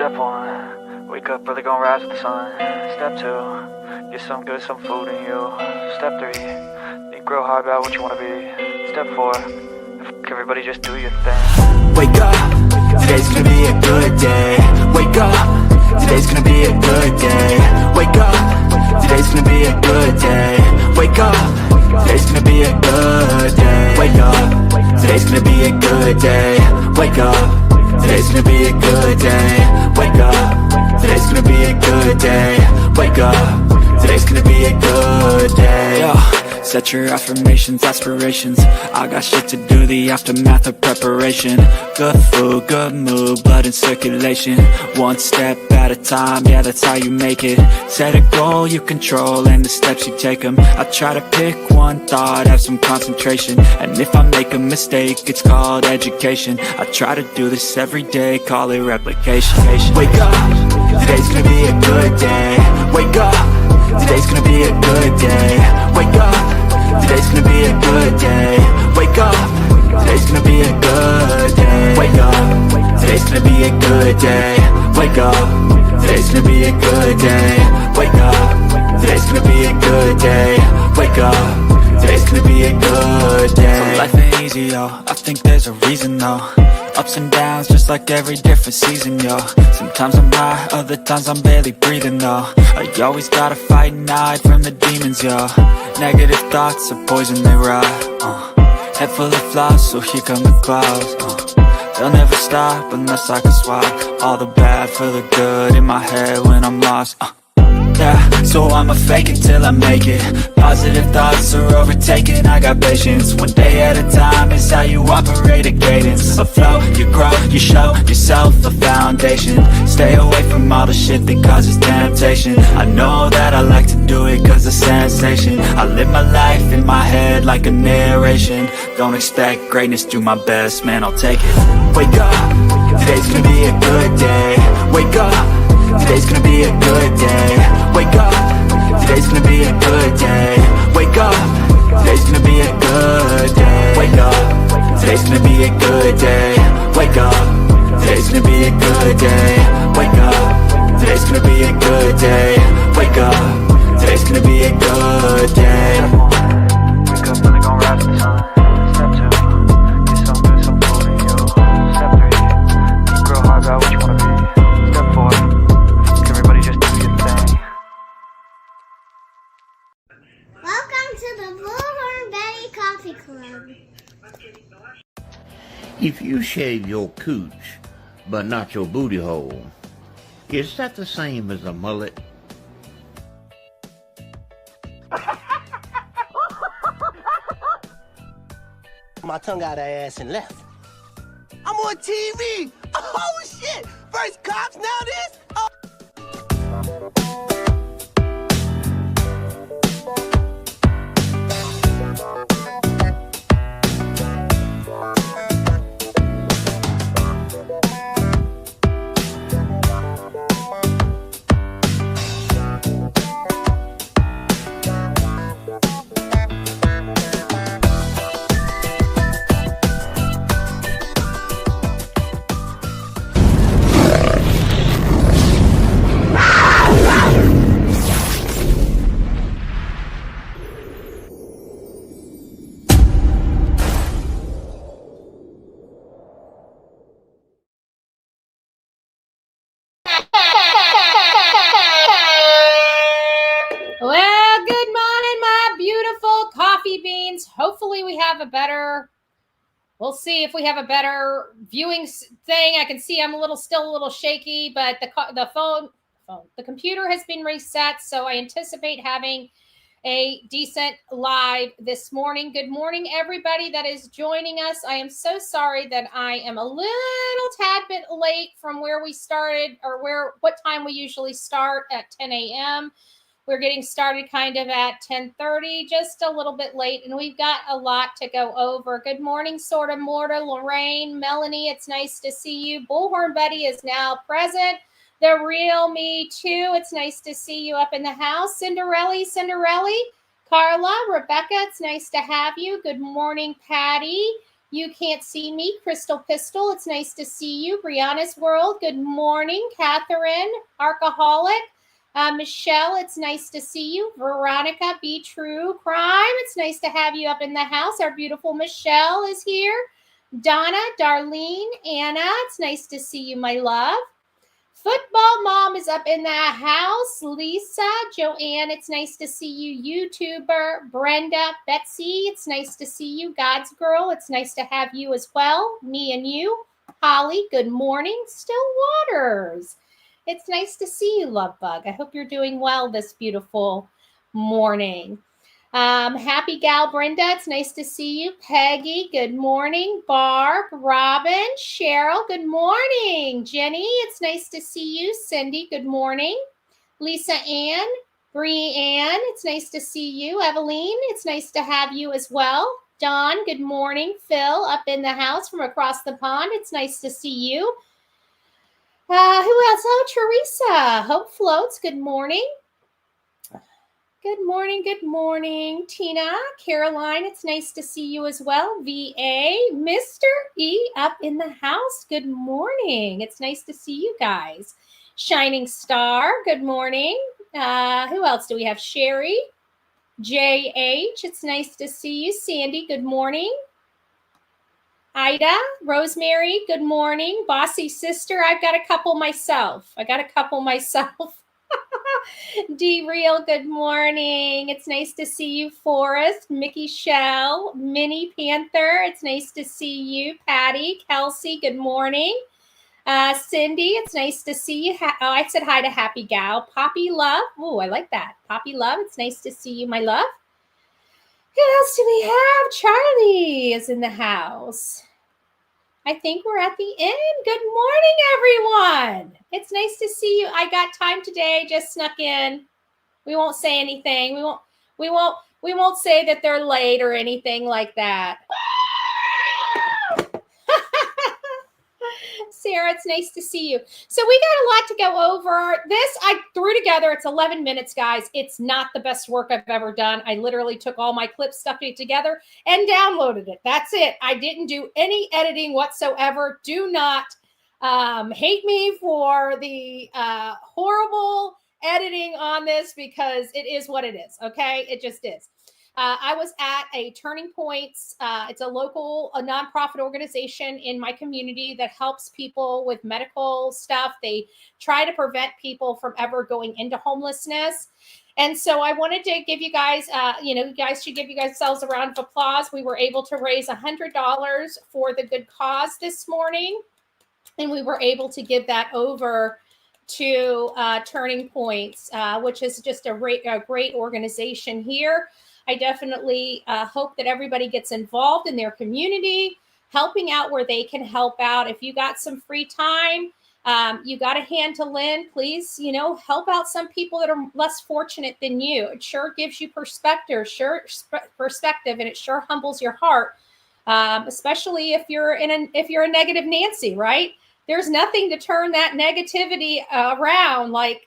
Step 1, wake up early, gonna rise with the sun. Step 2, get some good, some food in you. Step 3, think real hard about what you wanna be. Step 4, everybody just do your thing. Wake up, today's gonna be a good day. Wake up, today's gonna be a good day. Wake up, today's gonna be a good day. Wake up, today's gonna be a good day. Wake up, today's gonna be a good day. Wake up, today's gonna be a good day. Wake up, today's gonna be a good day. Wake up, today's gonna be a good day. Yo, set your affirmations, aspirations. I got shit to do, the aftermath of preparation. Good food, good mood, blood in circulation. One step at a time, yeah, that's how you make it. Set a goal you control and the steps you take them. I try to pick one thought, have some concentration. And if I make a mistake, it's called education. I try to do this every day, call it replication. Wake up, today's gonna be a good day. Wake up, today's gonna be a good day. Wake up, today's gonna be a good day. Wake up, today's gonna be a good day. Wake up, today's gonna be a good day. Wake up, today's gonna be a good day. Wake up, today's gonna be a good day. Wake up, today's gonna be a good day. So life ain't easy, yo, I think there's a reason though. Ups and downs, just like every different season, yo. Sometimes I'm high, other times I'm barely breathing, though. I always gotta fight and hide from the demons, yo. Negative thoughts are poison, they rot. Head full of flaws, so here come the clouds. They'll never stop unless I can swap all the bad for the good in my head when I'm lost. Yeah, so I'ma fake it till I make it. Positive thoughts are overtaken, I got patience. One day at a time is how you operate a cadence. A flow, you grow, you show yourself a foundation. Stay away from all the shit that causes temptation. I know that I like to do it cause it's sensation. I live my life in my head like a narration. Don't expect greatness, do my best, man, I'll take it. Wake up, today's gonna be a good day. Wake up, today's gonna be a good day. Wake up, today's gonna be a good day. Wake up, today's gonna be a good day. Wake up, today's gonna be a good day. Wake up, today's gonna be a good day. Wake up, today's gonna be a good day. Wake up, today's gonna be a good day. Wake up early, gonna rise with the sun. Step 2, get some good, some food in you. Step 3, think real hard about what you wanna be. Step 4, everybody just do your thing. Welcome to the Bullhorn Betty Coffee Club. If you shave your cooch, but not your booty hole, is that the same as a mullet? My tongue out her ass and left. I'm on TV! Oh shit! First cops, now this? Oh. Well, good morning, my beautiful coffee beans. Hopefully we have a better, we'll see if we have a better viewing thing. I can see I'm still a little shaky, but the computer has been reset, so I anticipate having a decent live this morning. Good morning, everybody that is joining us. I am so sorry that I am a little tad bit late from where we started, or what time we usually start at 10 a.m. We're getting started kind of at 10:30, just a little bit late, and we've got a lot to go over. Good morning, Sorta Morta, Lorraine, Melanie, it's nice to see you. Bullhorn Betty is now present. The real me, too. It's nice to see you up in the house. Cinderelli, Carla, Rebecca, it's nice to have you. Good morning, Patty. You can't see me, Crystal Pistol. It's nice to see you. Brianna's World, good morning. Catherine, Alcoholic. Michelle, it's nice to see you. Veronica, Be True Crime. It's nice to have you up in the house. Our beautiful Michelle is here. Donna, Darlene, Anna, it's nice to see you, my love. Football Mom is up in the house. Lisa, Joanne, it's nice to see you. YouTuber, Brenda, Betsy, it's nice to see you. God's Girl, it's nice to have you as well. Me and you. Holly, good morning. Still Waters, it's nice to see you, Love Bug. I hope you're doing well this beautiful morning. Happy Gal Brenda, it's nice to see you. Peggy, good morning. Barb, Robin, Cheryl, good morning. Jenny, it's nice to see you. Cindy, good morning. Lisa Ann, Bree-Ann, it's nice to see you. Eveline, it's nice to have you as well. Dawn, good morning. Phil, up in the house from across the pond, it's nice to see you. Who else? Oh, Teresa, Hope Floats, good morning. Good morning, good morning. Tina, Caroline, it's nice to see you as well. VA, Mr. E up in the house, good morning. It's nice to see you guys. Shining Star, good morning. Who else do we have? Sherry, JH, it's nice to see you. Sandy, good morning. Ida, Rosemary, good morning. Bossy Sister, I've got a couple myself. D Real, good morning. It's nice to see you. Forrest, Mickey Shell, Minnie Panther, it's nice to see you. Patty, Kelsey, good morning. Cindy, it's nice to see you. I said hi to Happy Gal. Poppy Love, oh, I like that. Poppy Love, it's nice to see you, my love. Who else do we have? Charlie is in the house. I think we're at the end. Good morning, everyone. It's nice to see you. I got time today, just snuck in. We won't say anything. We won't say that they're late or anything like that. Sarah, it's nice to see you. So we got a lot to go over. This I threw together. It's 11 minutes, guys. It's not the best work I've ever done. I literally took all my clips, stuffed it together, and downloaded it. That's it. I didn't do any editing whatsoever. Do not hate me for the horrible editing on this, because it is what it is. Okay, it just is. I was at a Turning Points. It's a nonprofit organization in my community that helps people with medical stuff. They try to prevent people from ever going into homelessness. And so I wanted to give you guys, you guys should give yourselves a round of applause. We were able to raise $100 for the good cause this morning. And we were able to give that over to Turning Points, which is just a great organization here. I definitely hope that everybody gets involved in their community, helping out where they can help out. If you got some free time, you got a hand to lend, please, help out some people that are less fortunate than you. It sure gives you perspective, and it sure humbles your heart, especially if you're a negative Nancy, right? There's nothing to turn that negativity around like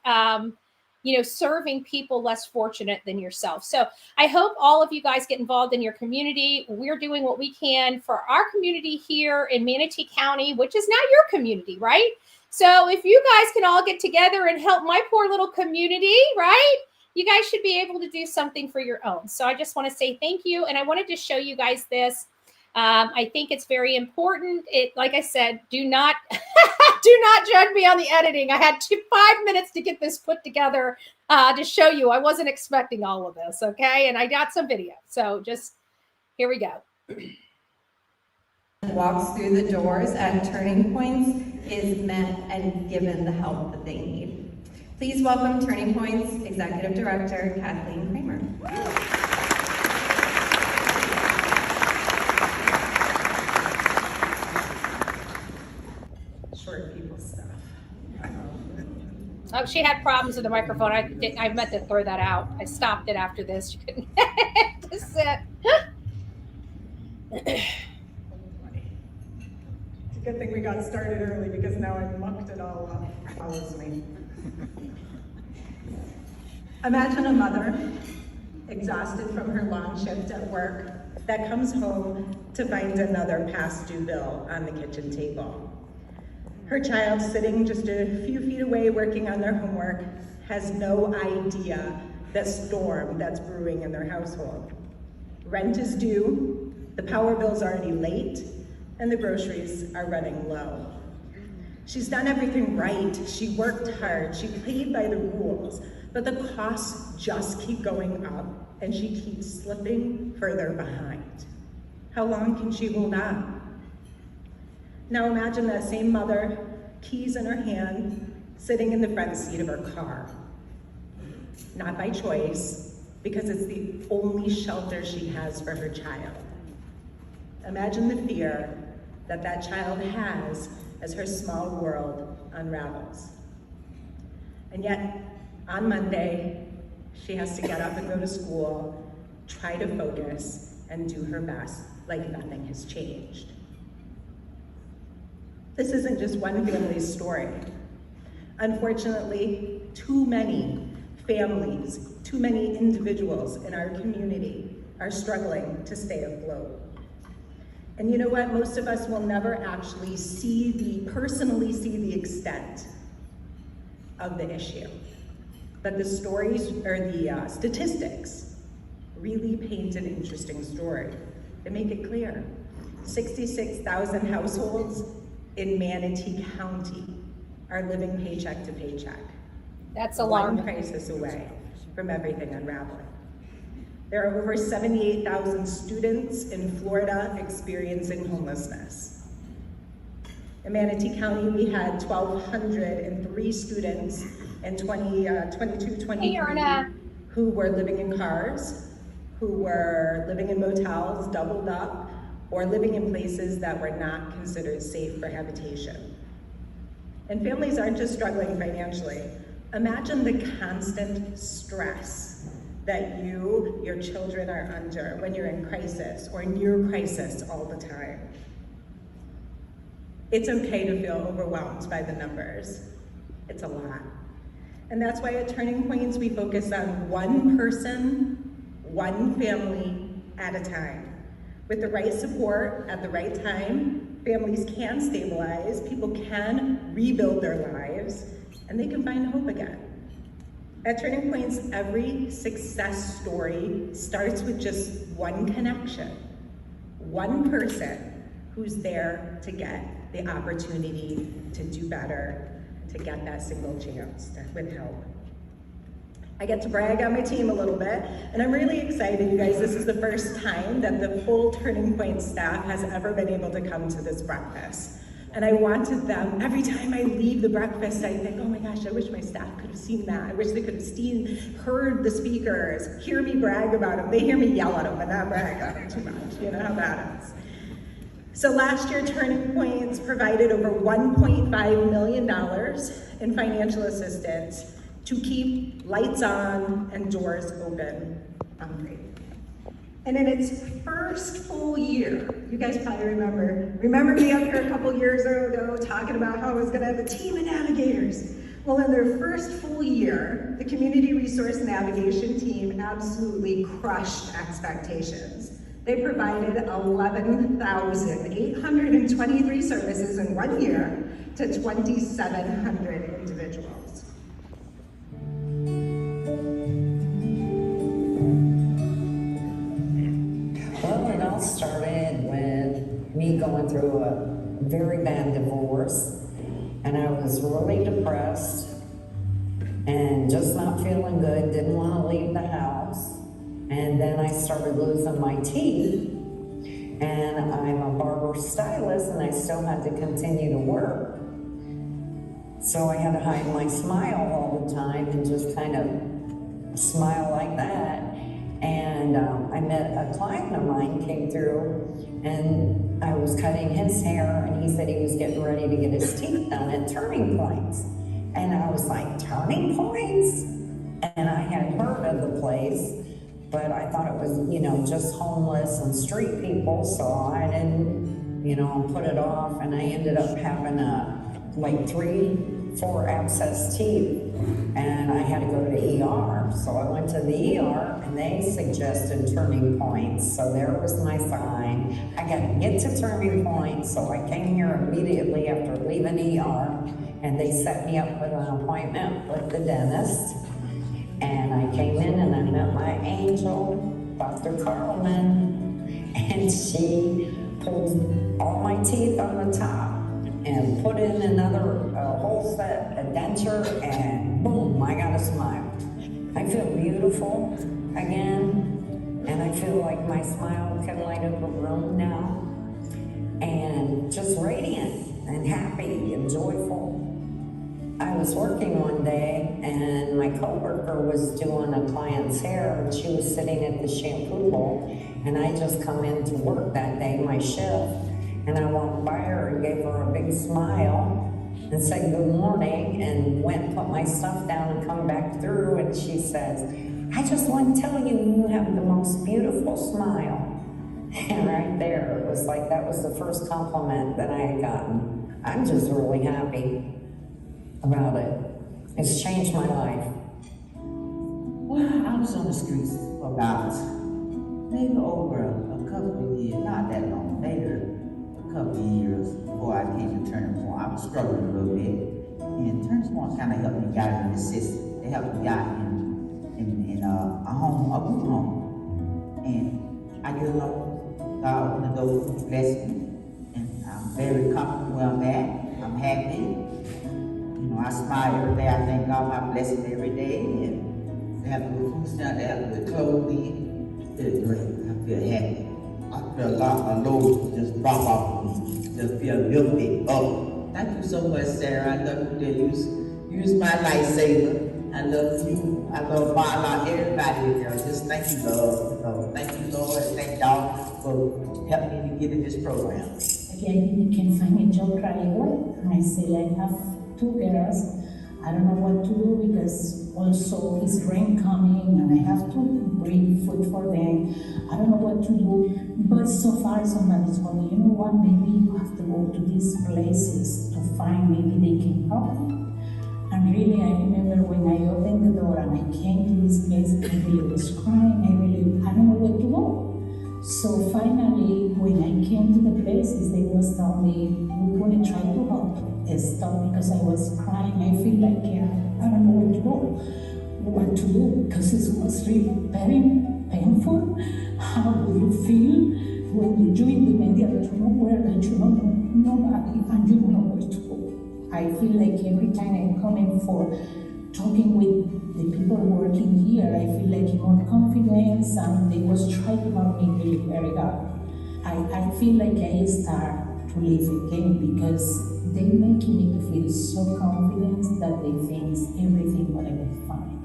serving people less fortunate than yourself. So I hope all of you guys get involved in your community. We're doing what we can for our community here in Manatee County, which is now your community, right? So if you guys can all get together and help my poor little community, right? You guys should be able to do something for your own. So I just want to say thank you. And I wanted to show you guys this. I think it's very important. Like I said, do not judge me on the editing. I had 5 minutes to get this put together to show you. I wasn't expecting all of this, okay? And I got some video. So just, here we go. Walks through the doors at Turning Points is met and given the help that they need. Please welcome Turning Points Executive Director, Kathleen Kramer. Short people stuff. Oh, she had problems with the microphone. I meant to throw that out. I stopped it after this. She couldn't get to sit. It's a good thing we got started early because now I mucked it all up. Follows me. Imagine a mother exhausted from her long shift at work, that comes home to find another past due bill on the kitchen table. Her child, sitting just a few feet away working on their homework, has no idea the storm that's brewing in their household. Rent is due, the power bill's already late, and the groceries are running low. She's done everything right, she worked hard, she played by the rules, but the costs just keep going up and she keeps slipping further behind. How long can she hold on? Now imagine that same mother, keys in her hand, sitting in the front seat of her car. Not by choice, because it's the only shelter she has for her child. Imagine the fear that that child has as her small world unravels. And yet, on Monday, she has to get up and go to school, try to focus, and do her best like nothing has changed. This isn't just one family's story. Unfortunately, too many families, too many individuals in our community are struggling to stay afloat. And you know what? Most of us will never actually personally see the extent of the issue. But the stories, or the statistics, really paint an interesting story. They make it clear. 66,000 households in Manatee County are living paycheck to paycheck. That's alarming. One crisis away from everything unraveling. There are over 78,000 students in Florida experiencing homelessness. In Manatee County, we had 1,203 students in 22-23 who were living in cars, who were living in motels, doubled up, or living in places that were not considered safe for habitation. And families aren't just struggling financially. Imagine the constant stress that your children are under when you're in crisis or near crisis all the time. It's okay to feel overwhelmed by the numbers. It's a lot. And that's why at Turning Points, we focus on one person, one family at a time. With the right support at the right time, families can stabilize, people can rebuild their lives, and they can find hope again. At Turning Points, every success story starts with just one connection, one person who's there to get the opportunity to do better, to get that single chance with help. I get to brag on my team a little bit, and I'm really excited, you guys. This is the first time that the full Turning Point staff has ever been able to come to this breakfast. And I wanted them, every time I leave the breakfast, I think, oh my gosh, I wish my staff could have seen that. I wish they could have heard the speakers, hear me brag about them. They hear me yell at them, but not brag on them too much. You know how that is. So last year, Turning Points provided over $1.5 million in financial assistance to keep lights on and doors open on Grade. And in its first full year, you guys probably remember me up here a couple years ago talking about how I was gonna have a team of navigators. Well, in their first full year, the Community Resource Navigation team absolutely crushed expectations. They provided 11,823 services in 1 year to 2,700 individuals. Well, it all started with me going through a very bad divorce, and I was really depressed and just not feeling good, didn't want to leave the house. And then I started losing my teeth, and I'm a barber stylist, and I still had to continue to work. So I had to hide my smile all the time and just kind of smile like that. And I met a client of mine came through, and I was cutting his hair, and he said he was getting ready to get his teeth done at Turning Points. And I was like, Turning Points? And I had heard of the place, but I thought it was, just homeless and street people, so I didn't, put it off, and I ended up having 3 4 abscessed teeth, and I had to go to the ER. So I went to the ER, and they suggested Turning Points. So there was my sign. I got to get to Turning Points, so I came here immediately after leaving ER, and they set me up with an appointment with the dentist. And I came in and I met my angel, Dr. Carlman, and she pulled all my teeth on the top and put in another whole set, a denture, and boom, I got a smile. I feel beautiful again, and I feel like my smile can light up a room now, and just radiant and happy and joyful. I was working one day, and my coworker was doing a client's hair, and she was sitting at the shampoo bowl, and I just come in to work that day, my shift, and I walked by her and gave her a big smile and said good morning, and went and put my stuff down and come back through, and she says, I just want to tell you, you have the most beautiful smile. And right there, it was like that was the first compliment that I had gotten. I'm just really happy about it. It's changed my life. Well, I was on the streets for about maybe over a couple of years, not that long, later, a couple of years before I came to Turning Point. I was struggling a little bit, and Turning Point kind of helped me get in the system. They helped me out in a home, a group home, and I get along. God opened the door, blessed me, and I'm very comfortable where I'm at. I'm happy. You know, I smile every day. I thank God my blessing every day, and they have the food stamp, they have the clothing. I feel great. I feel happy. I feel a load just drop off of me. Just feel lifted up. Thank you so much, Sarah. I love you to use my lifesaver. I love you. I love everybody there. Just thank you, Lord. Thank you, Lord. Thank y'all for helping me to get in this program. Again, you can find a job right away. And I say I have 2 girls. I don't know what to do because also it's rain coming and I have to bring food for them. I don't know what to do. But so far somebody's told me, you know what, maybe you have to go to these places to find maybe they can help you. And really, I remember when I opened the door and I came to this place, I really was crying. I don't know where to go. So finally, when I came to the places, they was telling me, we're going to try to help. Stop because I was crying. I feel like I don't know where to go, what to do, because it was really very painful. How do you feel when you're in the media that you know where, that you don't know nobody and you don't know where to go? I feel like every time I'm coming for talking with the people working here, I feel like more confidence, and they was trying to help me really very hard. I feel like I start to live again because they making me to feel so confident that they think everything gonna be fine.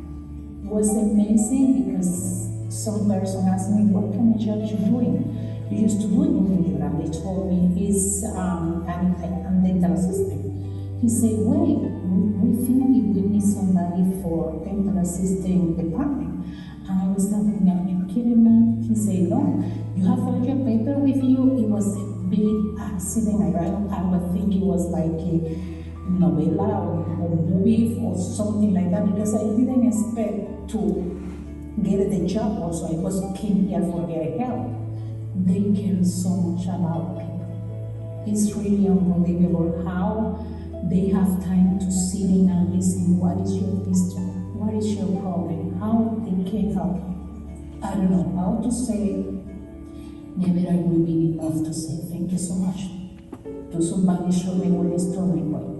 It was amazing because some person asked me, what kind of job you doing? You used to do it in New York, and they told me it's I'm dental assistant. He said, wait, we think we need somebody for dental assistant department. And I was thinking, are you kidding me? He said, no, you have all your paper with you. It was a big accident. I would think it was like a novella or movie or something like that because I didn't expect to get the job also. I was came here for their help. They care so much about people. It's really unbelievable how they have time to sit in and listen. What is your history? What is your problem? How they can help you? I don't know how to say. Never I will be enough to say thank you so much to somebody show me what is turning point.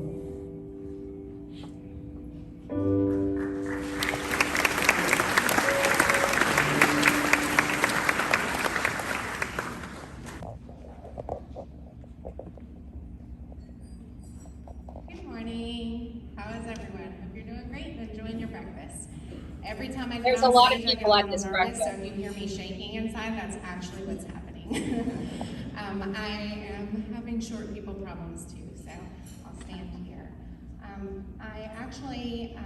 Good morning. How is everyone? Hope you're doing great and enjoying your breakfast. Every time I There's get a on lot of stage, I get people a at little this nervous, breakfast. so if you hear me shaking inside, that's actually what's happening. I am having short people problems too, so I'll stand here. I actually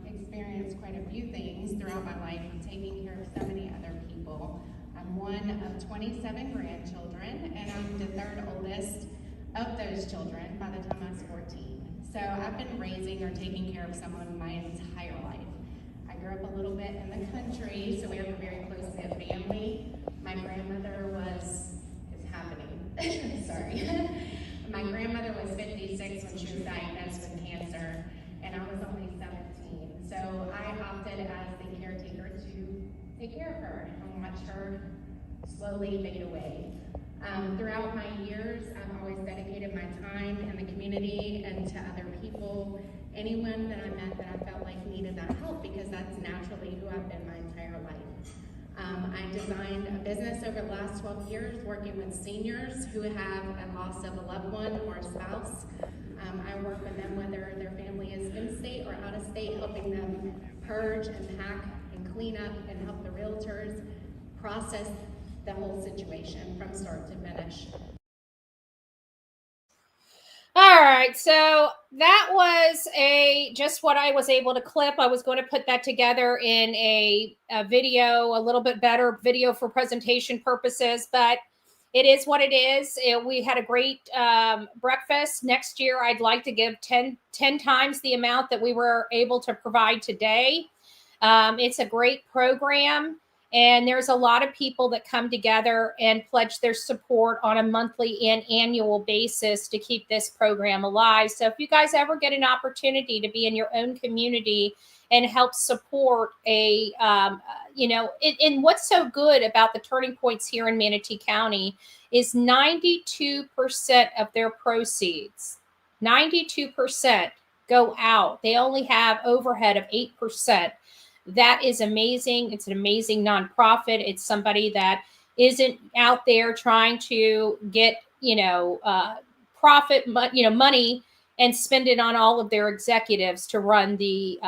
experienced quite a few things throughout my life of taking care of so many other people. I'm one of 27 grandchildren, and I'm the 3rd oldest of those children by the time I was 14. So I've been raising or taking care of someone my entire life. I grew up a little bit in the country, so we have a very close-knit family. My grandmother was, it's happening, sorry. My grandmother was 56 when she was diagnosed with cancer, and I was only 17. So I opted as the caretaker to take care of her and watch her slowly fade away. Throughout my years, I've always dedicated my time in the community and to other people, anyone that I met that I felt like needed that help, because that's naturally who I've been my entire life. I designed a business over the last 12 years working with seniors who have a loss of a loved one or a spouse. I work with them whether their family is in state or out of state, helping them purge and pack and clean up and help the realtors process the whole situation from start to finish. All right, so that was just what I was able to clip. I was going to put that together in a video, a little bit better video for presentation purposes, but it is what it is. We had a great breakfast. Next year, I'd like to give 10 times the amount that we were able to provide today. It's a great program. And there's a lot of people that come together and pledge their support on a monthly and annual basis to keep this program alive. So if you guys ever get an opportunity to be in your own community and help support and what's so good about the Turning Points here in Manatee County is 92% of their proceeds, 92% go out. They only have overhead of 8%. That is amazing. It's an amazing nonprofit. It's somebody that isn't out there trying to get, profit, money and spend it on all of their executives to run the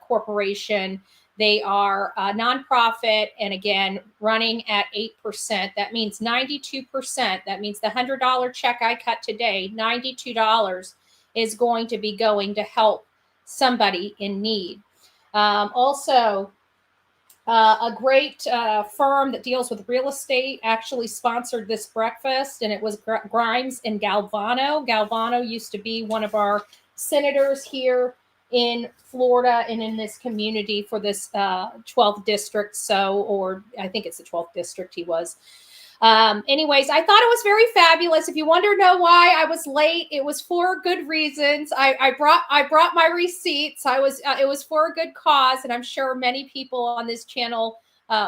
corporation. They are a nonprofit, and again, running at 8%. That means 92%. That means the $100 check I cut today, $92 is going to be going to help somebody in need. Also, a great firm that deals with real estate actually sponsored this breakfast, and it was Grimes and Galvano. Galvano used to be one of our senators here in Florida and in this community for this 12th district. Or I think it's the 12th district he was. Anyways, I thought it was very fabulous. If you wonder why I was late, it was for good reasons. I brought my receipts. It was for a good cause, and I'm sure many people on this channel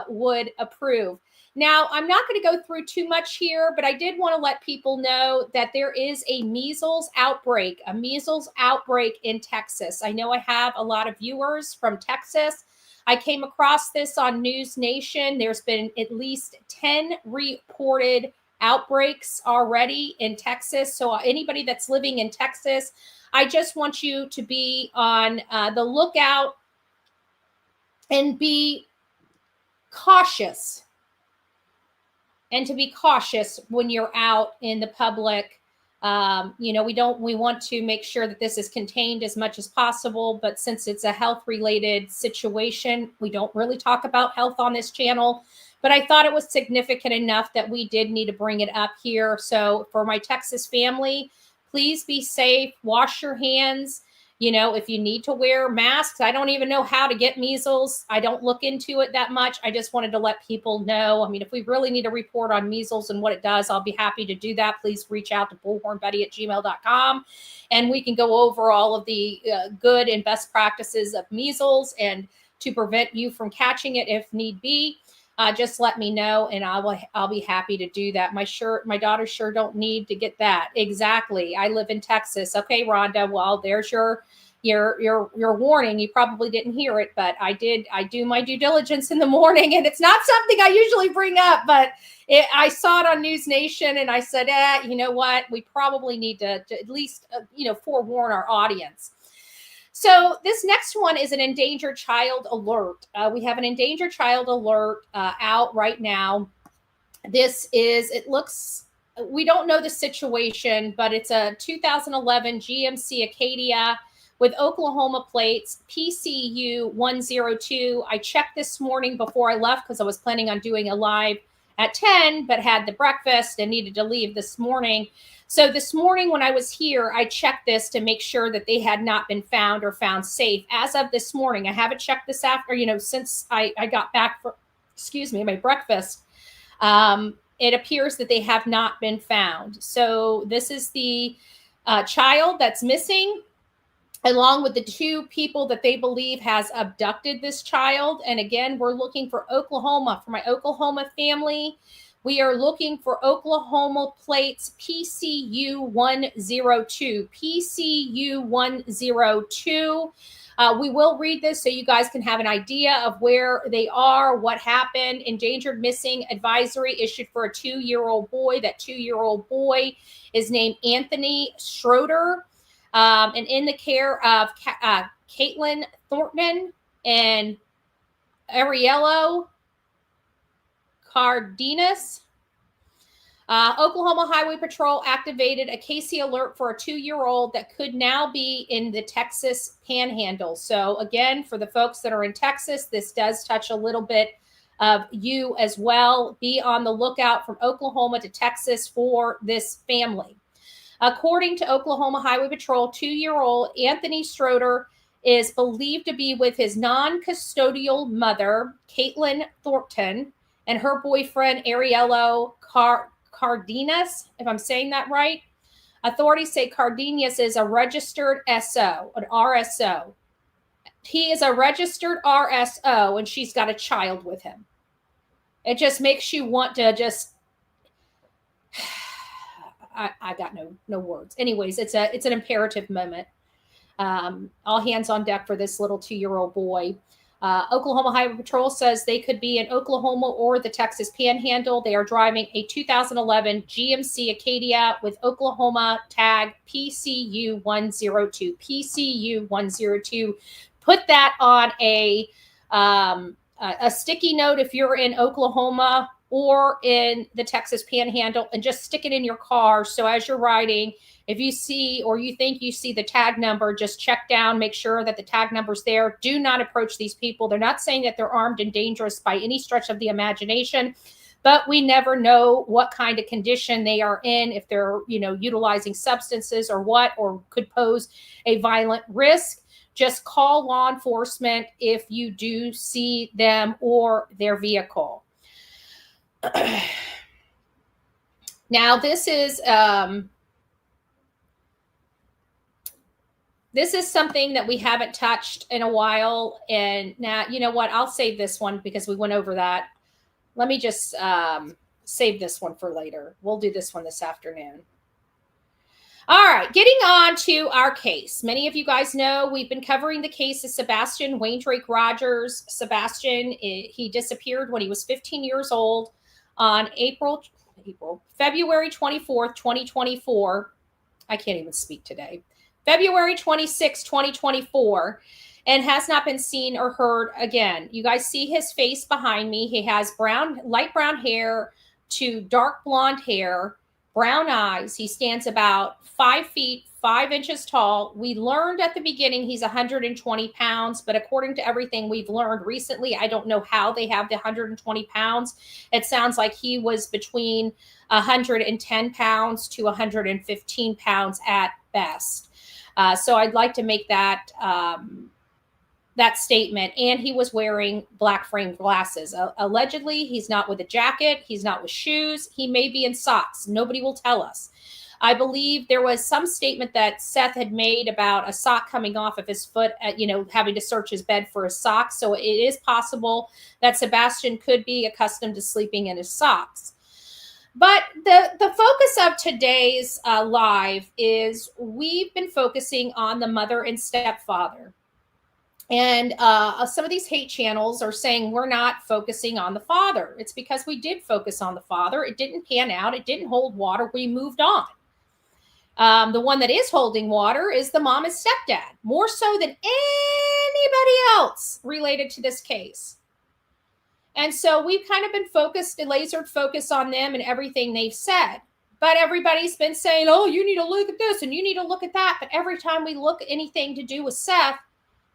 would approve. Now, I'm not going to go through too much here, but I did want to let people know that there is a measles outbreak in Texas. I know I have a lot of viewers from Texas. I came across this on News Nation. There's been at least 10 reported outbreaks already in Texas. So anybody that's living in Texas, I just want you to be on the lookout and be cautious. And to be cautious when you're out in the public. We want to make sure that this is contained as much as possible, but since it's a health related situation, we don't really talk about health on this channel, but I thought it was significant enough that we did need to bring it up here. So for my Texas family, please be safe, wash your hands. If you need to wear masks, I don't even know how to get measles. I don't look into it that much. I just wanted to let people know. I mean, if we really need a report on measles and what it does, I'll be happy to do that. Please reach out to bullhornbetty@gmail.com, and we can go over all of the good and best practices of measles and to prevent you from catching it if need be. Just let me know, and I'll be happy to do that. My daughters sure don't need to get that. Exactly. I live in Texas. Okay, Rhonda. Well, there's your warning. You probably didn't hear it, but I do my due diligence in the morning, and it's not something I usually bring up, but I saw it on News Nation, and I said, you know what? We probably need to at least forewarn our audience. So this next one is an endangered child alert. We have an endangered child alert out right now. We don't know the situation, but it's a 2011 GMC Acadia with Oklahoma plates, PCU 102. I checked this morning before I left because I was planning on doing a live at 10, but had the breakfast and needed to leave this morning. So this morning when I was here, I checked this to make sure that they had not been found or found safe. As of this morning, I haven't checked this after, since I got back for, my breakfast. It appears that they have not been found. So this is the child that's missing, along with the two people that they believe has abducted this child. And again, we're looking for Oklahoma, for my Oklahoma family. We are looking for Oklahoma plates PCU 102. PCU 102. We will read this so you guys can have an idea of where they are, what happened. Endangered missing advisory issued for a 2-year-old boy. That 2-year-old boy is named Anthony Schroeder, and in the care of Caitlin Thornton and Ariello Cardenas. Oklahoma Highway Patrol activated a Casey alert for a 2-year-old that could now be in the Texas Panhandle. So again, for the folks that are in Texas, this does touch a little bit of you as well. Be on the lookout from Oklahoma to Texas for this family. According to Oklahoma Highway Patrol, 2-year-old Anthony Schroeder is believed to be with his non-custodial mother, Caitlin Thornton, and her boyfriend, Ariello Cardenas, if I'm saying that right. Authorities say Cardenas is a registered SO, an RSO. He is a registered RSO, and she's got a child with him. It just makes you want to just... I got no words. Anyways, it's an imperative moment. All hands on deck for this little 2-year-old boy. Oklahoma Highway Patrol says they could be in Oklahoma or the Texas Panhandle. They are driving a 2011 GMC Acadia with Oklahoma tag PCU 102. PCU 102. Put that on a sticky note if you're in Oklahoma or in the Texas Panhandle, and just stick it in your car. So as you're riding, if you see or you think you see the tag number, just check down, make sure that the tag number's there. Do not approach these people. They're not saying that they're armed and dangerous by any stretch of the imagination, but we never know what kind of condition they are in, if they're, utilizing substances or what, or could pose a violent risk. Just call law enforcement if you do see them or their vehicle. Now, this is something that we haven't touched in a while. And now, you know what? I'll save this one because we went over that. Let me just save this one for later. We'll do this one this afternoon. All right, getting on to our case. Many of you guys know we've been covering the case of Sebastian Rogers. Sebastian, he disappeared when he was 15 years old on February 24th, 2024. I can't even speak today. February 26, 2024, and has not been seen or heard again. You guys see his face behind me. He has light brown hair to dark blonde hair, brown eyes. He stands about 5 feet, 5 inches tall. We learned at the beginning he's 120 pounds, but according to everything we've learned recently, I don't know how they have the 120 pounds. It sounds like he was between 110 pounds to 115 pounds at best. So I'd like to make that statement. And he was wearing black framed glasses. Allegedly, he's not with a jacket. He's not with shoes. He may be in socks. Nobody will tell us. I believe there was some statement that Seth had made about a sock coming off of his foot, having to search his bed for a sock. So it is possible that Sebastian could be accustomed to sleeping in his socks. But the focus of today's live is we've been focusing on the mother and stepfather. And some of these hate channels are saying we're not focusing on the father. It's because we did focus on the father. It didn't pan out. It didn't hold water. We moved on. The one that is holding water is the mom and stepdad, more so than anybody else related to this case. And so we've kind of been laser focused on them and everything they've said. But everybody's been saying, oh, you need to look at this and you need to look at that. But every time we look at anything to do with Seth,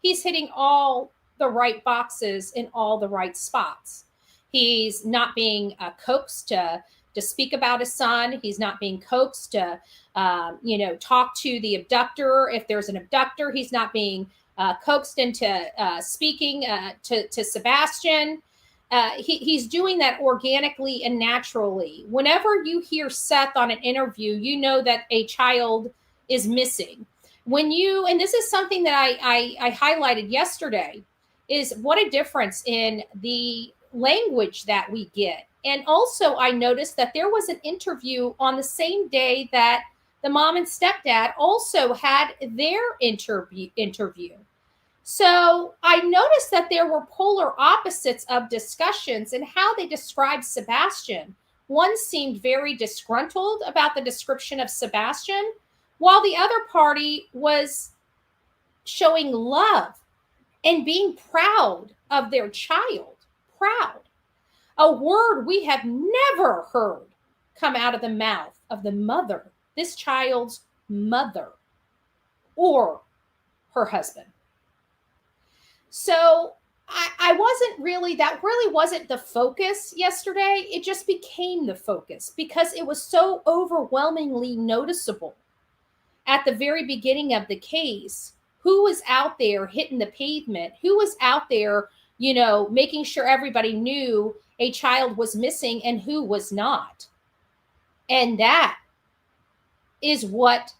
he's hitting all the right boxes in all the right spots. He's not being coaxed to speak about his son. He's not being coaxed to, talk to the abductor. If there's an abductor, he's not being coaxed into speaking to Sebastian. He's doing that organically and naturally. Whenever you hear Seth on an interview, you know that a child is missing. And this is something that I highlighted yesterday, is what a difference in the language that we get. And also I noticed that there was an interview on the same day that the mom and stepdad also had their interview. So I noticed that there were polar opposites of discussions and how they described Sebastian. One seemed very disgruntled about the description of Sebastian, while the other party was showing love and being proud of their child. Proud. A word we have never heard come out of the mouth of the mother, this child's mother, or her husband. So that really wasn't the focus yesterday. It just became the focus because it was so overwhelmingly noticeable at the very beginning of the case. Who was out there hitting the pavement? Who was out there, making sure everybody knew a child was missing and who was not? And that is what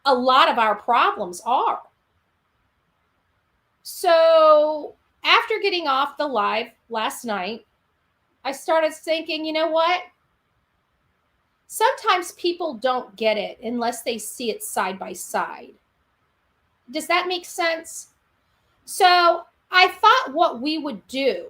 a lot of our problems are. So after getting off the live last night, I started thinking, you know what? Sometimes people don't get it unless they see it side by side. Does that make sense? So I thought what we would do,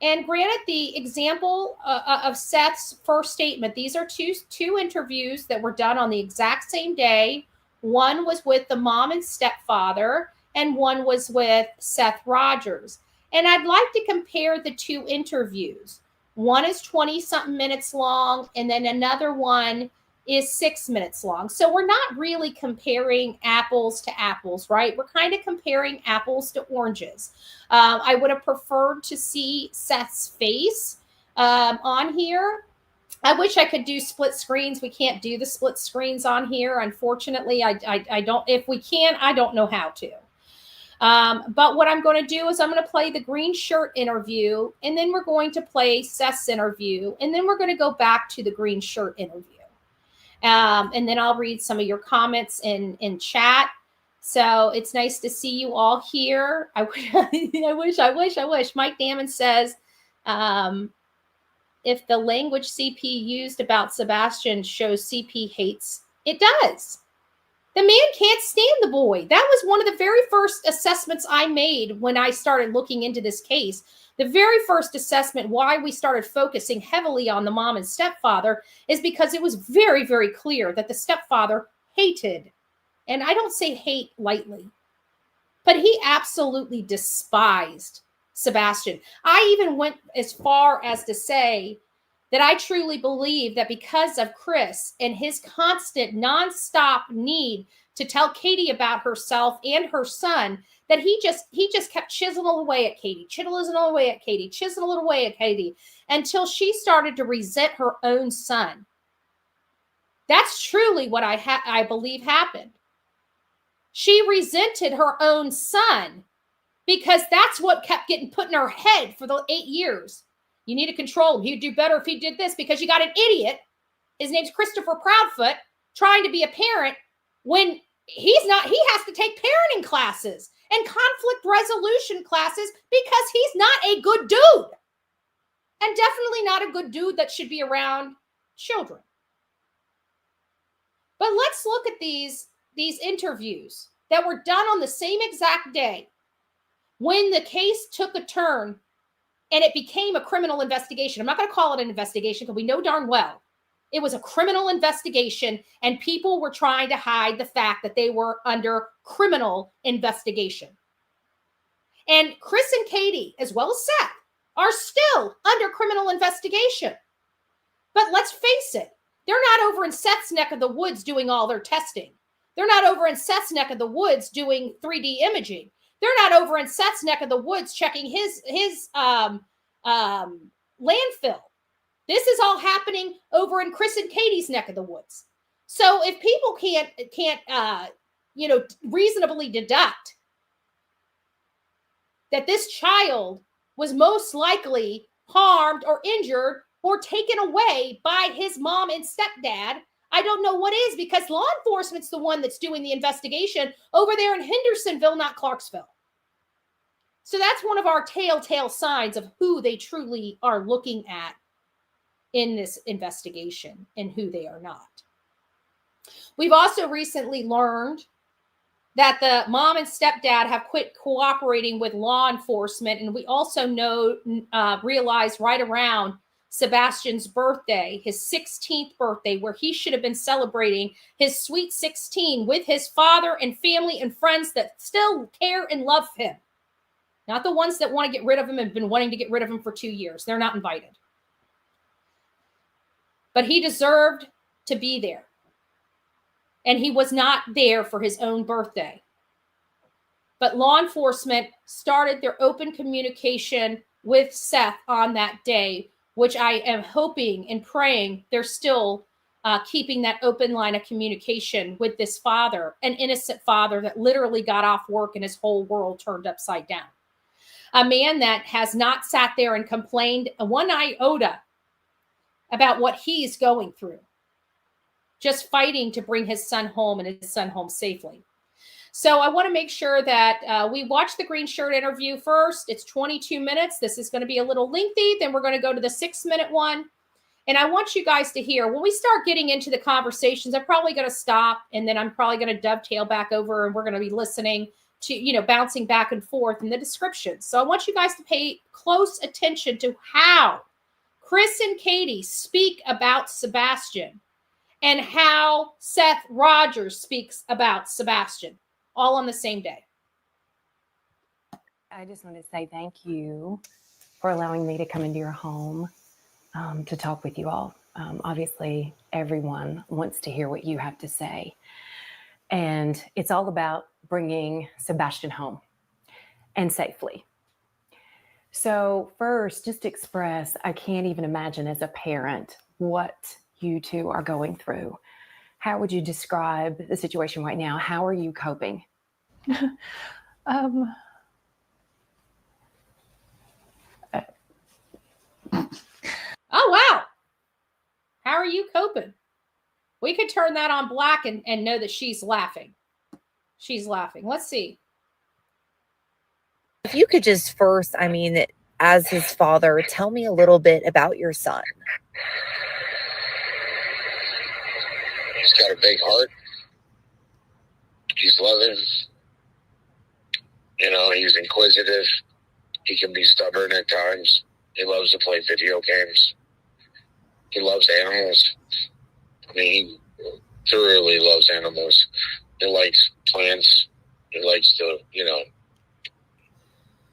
and granted the example of Seth's first statement, these are two interviews that were done on the exact same day. One was with the mom and stepfather, and one was with Seth Rogers. And I'd like to compare the two interviews. One is 20-something minutes long, and then another one is 6 minutes long. So we're not really comparing apples to apples, right? We're kind of comparing apples to oranges. I would have preferred to see Seth's face on here. I wish I could do split screens. We can't do the split screens on here. Unfortunately, I don't. If we can, I don't know how to. But what I'm going to do is I'm going to play the green shirt interview, and then we're going to play Seth's interview, and then we're going to go back to the green shirt interview. And then I'll read some of your comments in chat. So it's nice to see you all here. I wish. Mike Damon says, if the language CP used about Sebastian shows CP hates, it does. The man can't stand the boy. That was one of the very first assessments I made when I started looking into this case. The very first assessment, why we started focusing heavily on the mom and stepfather, is because it was very, very clear that the stepfather hated, and I don't say hate lightly, but he absolutely despised Sebastian. I even went as far as to say that I truly believe that because of Chris and his constant nonstop need to tell Katie about herself and her son, that he just kept chiseling away at Katie, chiseling away at Katie, until she started to resent her own son. That's truly what I believe happened. She resented her own son because that's what kept getting put in her head for the 8 years. You need to control him. He'd do better if he did this, because you got an idiot. His name's Christopher Proudfoot, trying to be a parent when he's not. He has to take parenting classes and conflict resolution classes because he's not a good dude. And definitely not a good dude that should be around children. But let's look at these interviews that were done on the same exact day when the case took a turn and it became a criminal investigation. I'm not going to call it an investigation because we know darn well it was a criminal investigation, and people were trying to hide the fact that they were under criminal investigation. And Chris and Katie, as well as Seth, are still under criminal investigation. But let's face it, they're not over in Seth's neck of the woods doing all their testing. They're not over in Seth's neck of the woods doing 3D imaging. They're not over in Seth's neck of the woods checking his landfill. This is all happening over in Chris and Katie's neck of the woods. So if people can't reasonably deduct that this child was most likely harmed or injured or taken away by his mom and stepdad, I don't know what is, because law enforcement's the one that's doing the investigation over there in Hendersonville, not Clarksville. So that's one of our telltale signs of who they truly are looking at in this investigation and who they are not. We've also recently learned that the mom and stepdad have quit cooperating with law enforcement. And we also realized right around Sebastian's birthday, his 16th birthday, where he should have been celebrating his sweet 16 with his father and family and friends that still care and love him. Not the ones that want to get rid of him and have been wanting to get rid of him for 2 years. They're not invited. But he deserved to be there. And he was not there for his own birthday. But law enforcement started their open communication with Seth on that day, which I am hoping and praying they're still keeping that open line of communication with this father, an innocent father that literally got off work and his whole world turned upside down. A man that has not sat there and complained one iota about what he's going through. Just fighting to bring his son home and his son home safely. So I want to make sure that we watch the green shirt interview first. It's 22 minutes. This is going to be a little lengthy. Then we're going to go to the 6-minute one. And I want you guys to hear, when we start getting into the conversations, I'm probably going to stop, and then I'm probably going to dovetail back over, and we're going to be listening to, bouncing back and forth in the description. So I want you guys to pay close attention to how Chris and Katie speak about Sebastian, and how Seth Rogers speaks about Sebastian, all on the same day. I just want to say thank you for allowing me to come into your home to talk with you all. Obviously, everyone wants to hear what you have to say. And it's all about bringing Sebastian home and safely. So first, just express, I can't even imagine as a parent what you two are going through. How would you describe the situation right now? How are you coping? Oh, wow. How are you coping? We could turn that on black and know that she's laughing. She's laughing. Let's see. If you could just first, as his father, tell me a little bit about your son. He's got a big heart. He's loving. He's inquisitive. He can be stubborn at times. He loves to play video games. He loves animals. He thoroughly loves animals. He likes plants. He likes to,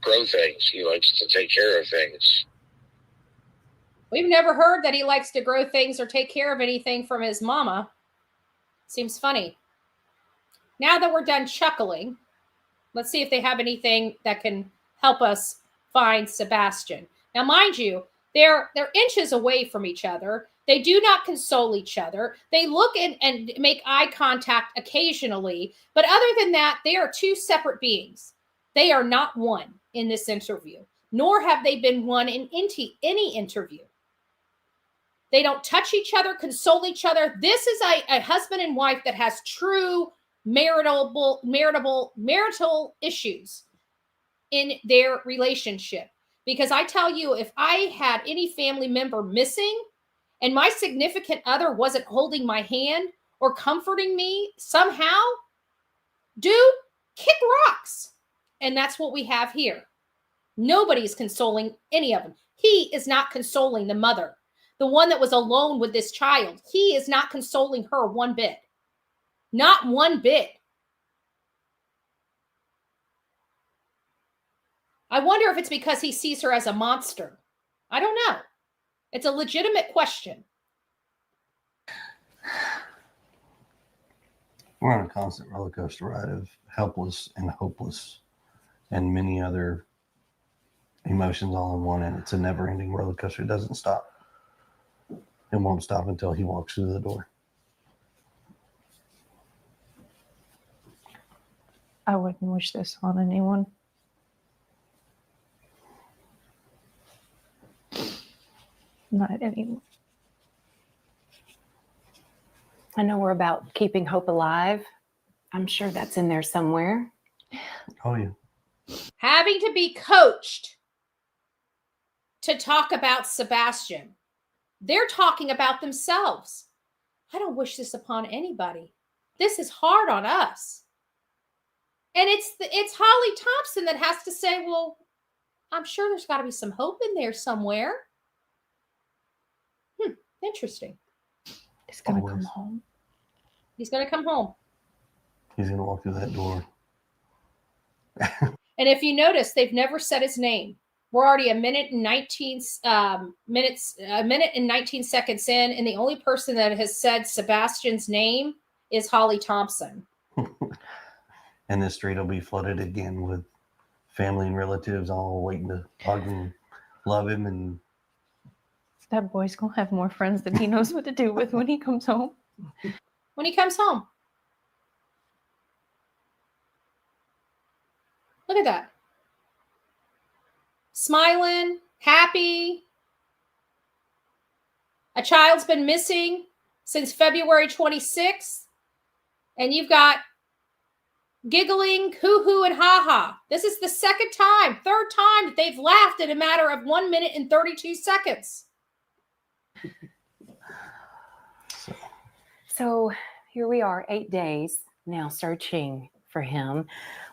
grow things. He likes to take care of things. We've never heard that he likes to grow things or take care of anything from his mama. Seems funny. Now that we're done chuckling, let's see if they have anything that can help us find Sebastian. Now, mind you, they're inches away from each other. They do not console each other. They look and make eye contact occasionally. But other than that, they are two separate beings. They are not one in this interview, nor have they been one in any interview. They don't touch each other, console each other. This is a husband and wife that has true marital issues in their relationship. Because I tell you, if I had any family member missing and my significant other wasn't holding my hand or comforting me somehow, dude, kick rocks. And that's what we have here. Nobody's consoling any of them. He is not consoling the mother, the one that was alone with this child. He is not consoling her one bit. Not one bit. I wonder if it's because he sees her as a monster. I don't know. It's a legitimate question. We're on a constant roller coaster ride of helpless and hopeless and many other emotions all in one, and it's a never-ending roller coaster. It doesn't stop. It won't stop until he walks through the door. I wouldn't wish this on anyone. Not anyone. I know we're about keeping hope alive. I'm sure that's in there somewhere. Oh, yeah. Having to be coached to talk about Sebastian. They're talking about themselves. I don't wish this upon anybody. This is hard on us. And it's Holly Thompson that has to say, well, I'm sure there's got to be some hope in there somewhere. Interesting. He's going to come home. He's going to come home. He's going to walk through that door. And if you notice, they've never said his name. We're already a minute and 19 seconds in, and the only person that has said Sebastian's name is Holly Thompson. And the street will be flooded again with family and relatives all waiting to hug and love him. And that boy's going to have more friends than he knows what to do with when he comes home. When he comes home. Look at that. Smiling, happy. A child's been missing since February 26th. And you've got giggling, hoo-hoo, and ha-ha. This is the third time that they've laughed in a matter of 1 minute and 32 seconds. So here we are, 8 days now searching for him.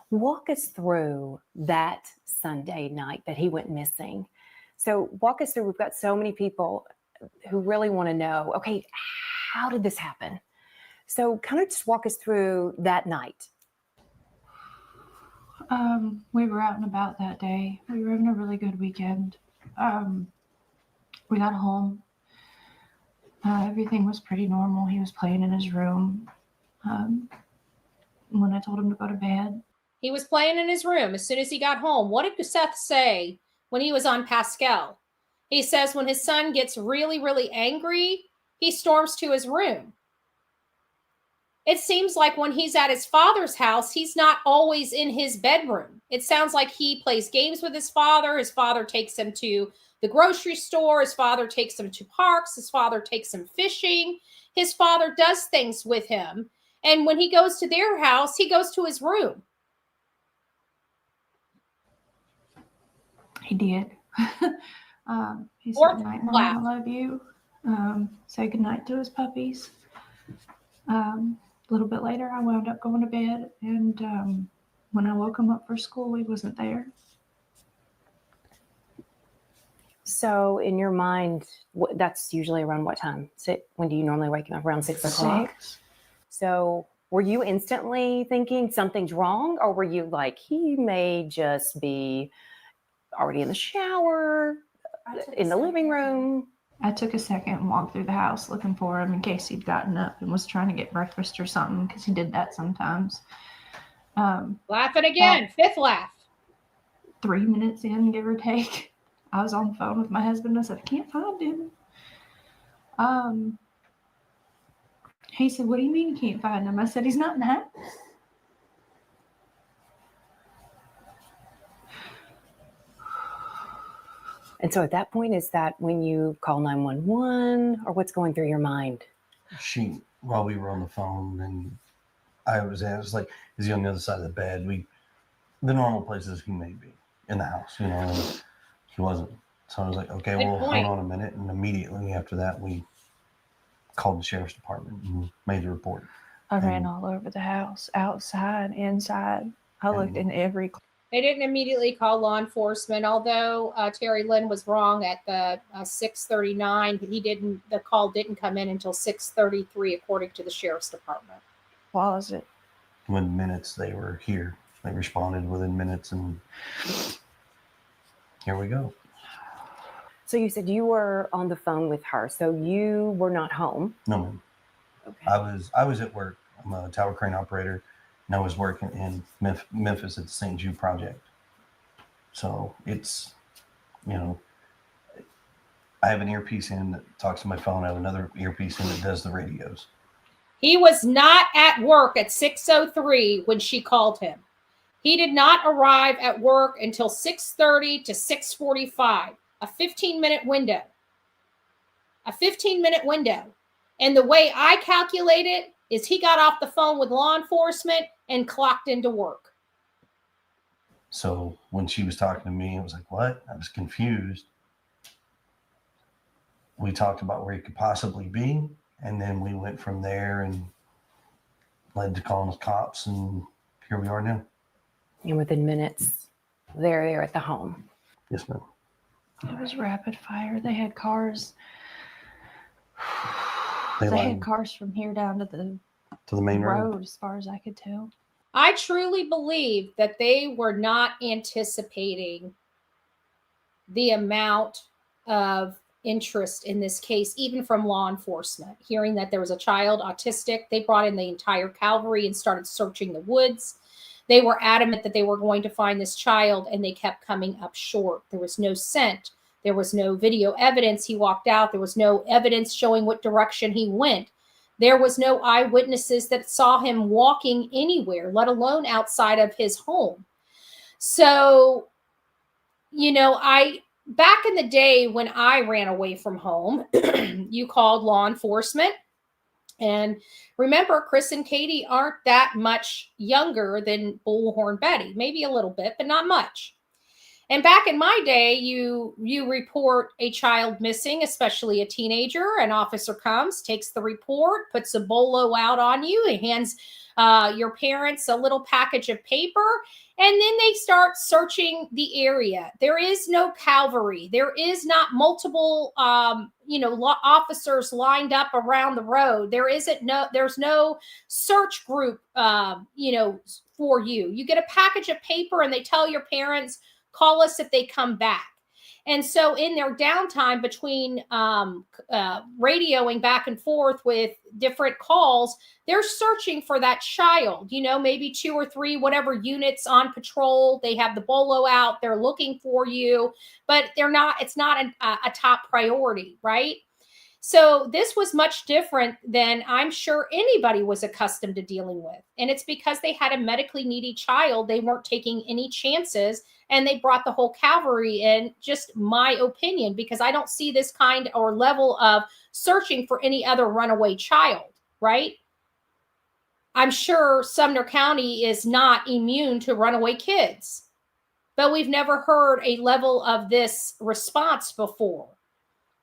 Walk us through that Sunday night that he went missing. So walk us through, we've got so many people who really want to know, okay, how did this happen? So kind of just walk us through that night. We were out and about that day. We were having a really good weekend. We got home. Everything was pretty normal. He was playing in his room. When I told him to go to bed. He was playing in his room as soon as he got home. What did Seth say when he was on Pascal? He says when his son gets really, really angry, he storms to his room. It seems like when he's at his father's house, he's not always in his bedroom. It sounds like he plays games with his father. His father takes him to the grocery store. His father takes him to parks. His father takes him fishing. His father does things with him. And when he goes to their house, he goes to his room. He did. He said goodnight, Mom, I love you. Say goodnight to his puppies. A little bit later, I wound up going to bed. And when I woke him up for school, he wasn't there. So in your mind, that's usually around what time? When do you normally wake up? Around 6 o'clock? 6. So were you instantly thinking something's wrong? Or were you like, he may just be already in the shower, in the living room? I took a second and walked through the house looking for him in case he'd gotten up and was trying to get breakfast or something, because he did that sometimes. Laughing again. 5th laugh. 3 minutes in, give or take, I was on the phone with my husband. I said, I can't find him. He said, what do you mean you can't find him? I said, he's not in the house. And so at that point, is that when you call 911 or what's going through your mind? While we were on the phone, and I was like, is he on the other side of the bed? The normal places he may be in the house, and he wasn't. So I was like, okay, well, hold on a minute. And immediately after that, we called the sheriff's department and made the report. I ran all over the house, outside, inside. I looked in every. They didn't immediately call law enforcement, although Terry Lynn was wrong at the 6:39. The call didn't come in until 6:33, according to the sheriff's department. Was it? Within minutes, they were here. They responded within minutes, and here we go. So you said you were on the phone with her, so you were not home. No, ma'am. Okay. I was at work. I'm a tower crane operator. And I was working in Memphis at the St. Jude Project. So it's You know, I have an earpiece in that talks to my phone. I have another earpiece in that does the radios. He was not at work at 6:03 when she called him. He did not arrive at work until 6:30 to 6:45, a 15-minute window. A 15-minute window. And the way I calculate it is he got off the phone with law enforcement and clocked into work. So when she was talking to me, I was like, what? I was confused. We talked about where he could possibly be. And then we went from there and led to calling the cops. And here we are now. And within minutes, they're there at the home. Yes, ma'am. It was rapid fire. They had cars. They had cars from here down to the main road, as far as I could tell. I truly believe that they were not anticipating the amount of interest in this case, even from law enforcement. Hearing that there was a child autistic, they brought in the entire cavalry and started searching the woods. They were adamant that they were going to find this child, and they kept coming up short. There was no scent. There was no video evidence. He walked out. There was no evidence showing what direction he went. There was no eyewitnesses that saw him walking anywhere, let alone outside of his home. So, you know, back in the day when I ran away from home, you called law enforcement. And remember, Chris and Katie aren't that much younger than Bullhorn Betty, maybe a little bit, but not much. And back in my day, you report a child missing, especially a teenager. An officer comes, takes the report, puts a bolo out on you, and hands your parents a little package of paper, and then they start searching the area. There is no cavalry. There is not multiple, officers lined up around the road. There's no search group, for you. You get a package of paper, and they tell your parents, call us if they come back. And so in their downtime between radioing back and forth with different calls, they're searching for that child, maybe 2 or 3, whatever units on patrol. They have the bolo out. They're looking for you, but it's not a top priority, right? So this was much different than I'm sure anybody was accustomed to dealing with. And it's because they had a medically needy child. They weren't taking any chances, and they brought the whole cavalry in, just my opinion, because I don't see this kind or level of searching for any other runaway child, right? I'm sure Sumner County is not immune to runaway kids, but we've never heard a level of this response before.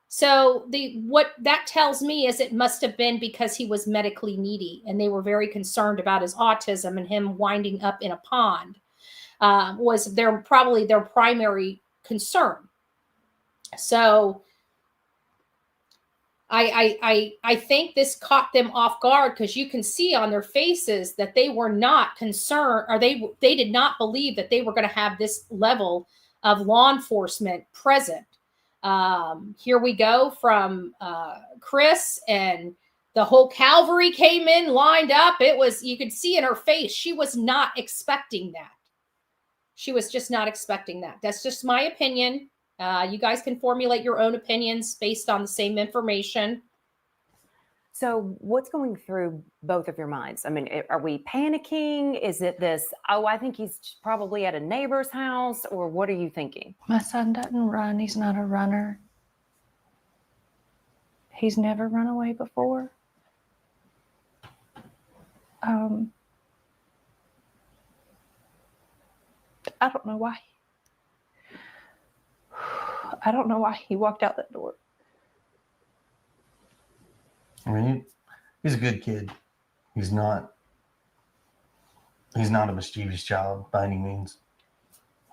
So what that tells me is it must have been because he was medically needy, and they were very concerned about his autism, and him winding up in a pond was probably their primary concern. So I think this caught them off guard, because you can see on their faces that they were not concerned, or they did not believe that they were going to have this level of law enforcement present. Here we go from Chris, and the whole cavalry came in, lined up. You could see in her face, she was not expecting that. She was just not expecting that. That's just my opinion. You guys can formulate your own opinions based on the same information. So what's going through both of your minds? I mean, are we panicking? Is it this, I think he's probably at a neighbor's house, or what are you thinking? My son doesn't run. He's not a runner. He's never run away before. I don't know why. I don't know why he walked out that door. I mean, he's a good kid. He's not a mischievous child by any means.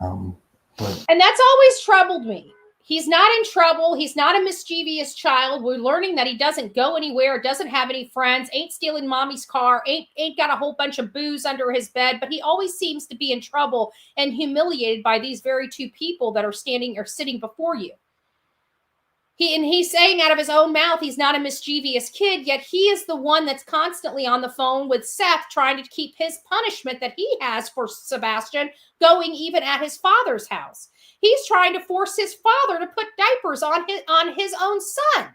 And that's always troubled me. He's not in trouble. He's not a mischievous child. We're learning that he doesn't go anywhere, doesn't have any friends, ain't stealing mommy's car, ain't got a whole bunch of booze under his bed, but he always seems to be in trouble and humiliated by these very two people that are standing or sitting before you. He's saying out of his own mouth he's not a mischievous kid, yet he is the one that's constantly on the phone with Seth trying to keep his punishment that he has for Sebastian going even at his father's house. He's trying to force his father to put diapers on his own son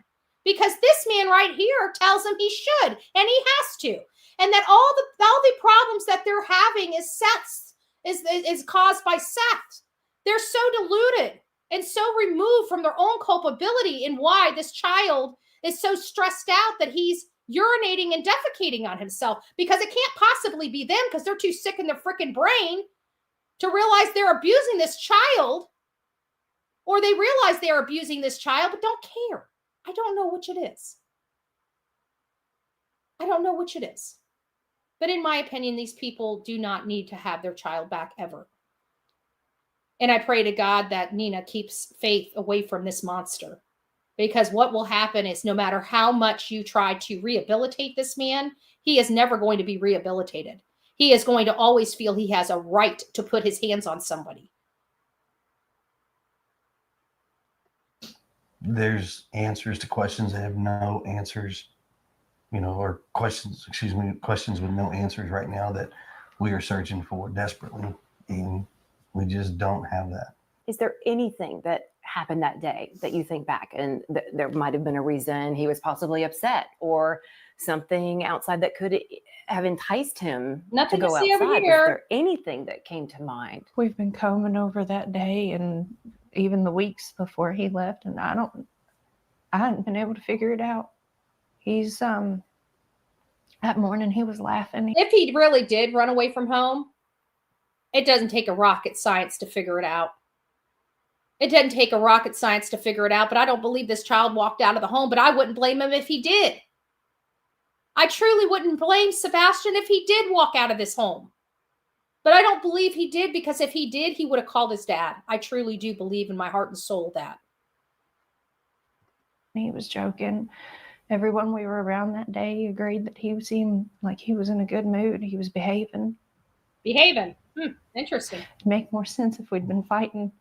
because this man right here tells him he should and he has to. And that all the problems that they're having is caused by Seth. They're so deluded and so removed from their own culpability in why this child is so stressed out that he's urinating and defecating on himself, because it can't possibly be them because they're too sick in their freaking brain to realize they're abusing this child, or they realize they're abusing this child but don't care. I don't know which it is. I don't know which it is. But in my opinion, these people do not need to have their child back ever. And I pray to God that Nina keeps Faith away from this monster, because what will happen is no matter how much you try to rehabilitate this man, he is never going to be rehabilitated. He is going to always feel he has a right to put his hands on somebody. There's answers to questions that have no answers, or questions with no answers right now that we are searching for desperately. And we just don't have that. Is there anything that happened that day that you think back and there might have been a reason he was possibly upset, or something outside that could have enticed him Nothing to go to see outside? over Is here. there anything that came to mind? We've been combing over that day and even the weeks before he left, and I hadn't been able to figure it out. He's that morning he was laughing. If he really did run away from home, it doesn't take a rocket science to figure it out. It doesn't take a rocket science to figure it out, but I don't believe this child walked out of the home, but I wouldn't blame him if he did. I truly wouldn't blame Sebastian if he did walk out of this home. But I don't believe he did, because if he did, he would have called his dad. I truly do believe in my heart and soul that. He was joking. Everyone we were around that day agreed that he seemed like he was in a good mood. He was behaving. Interesting. It'd make more sense if we'd been fighting.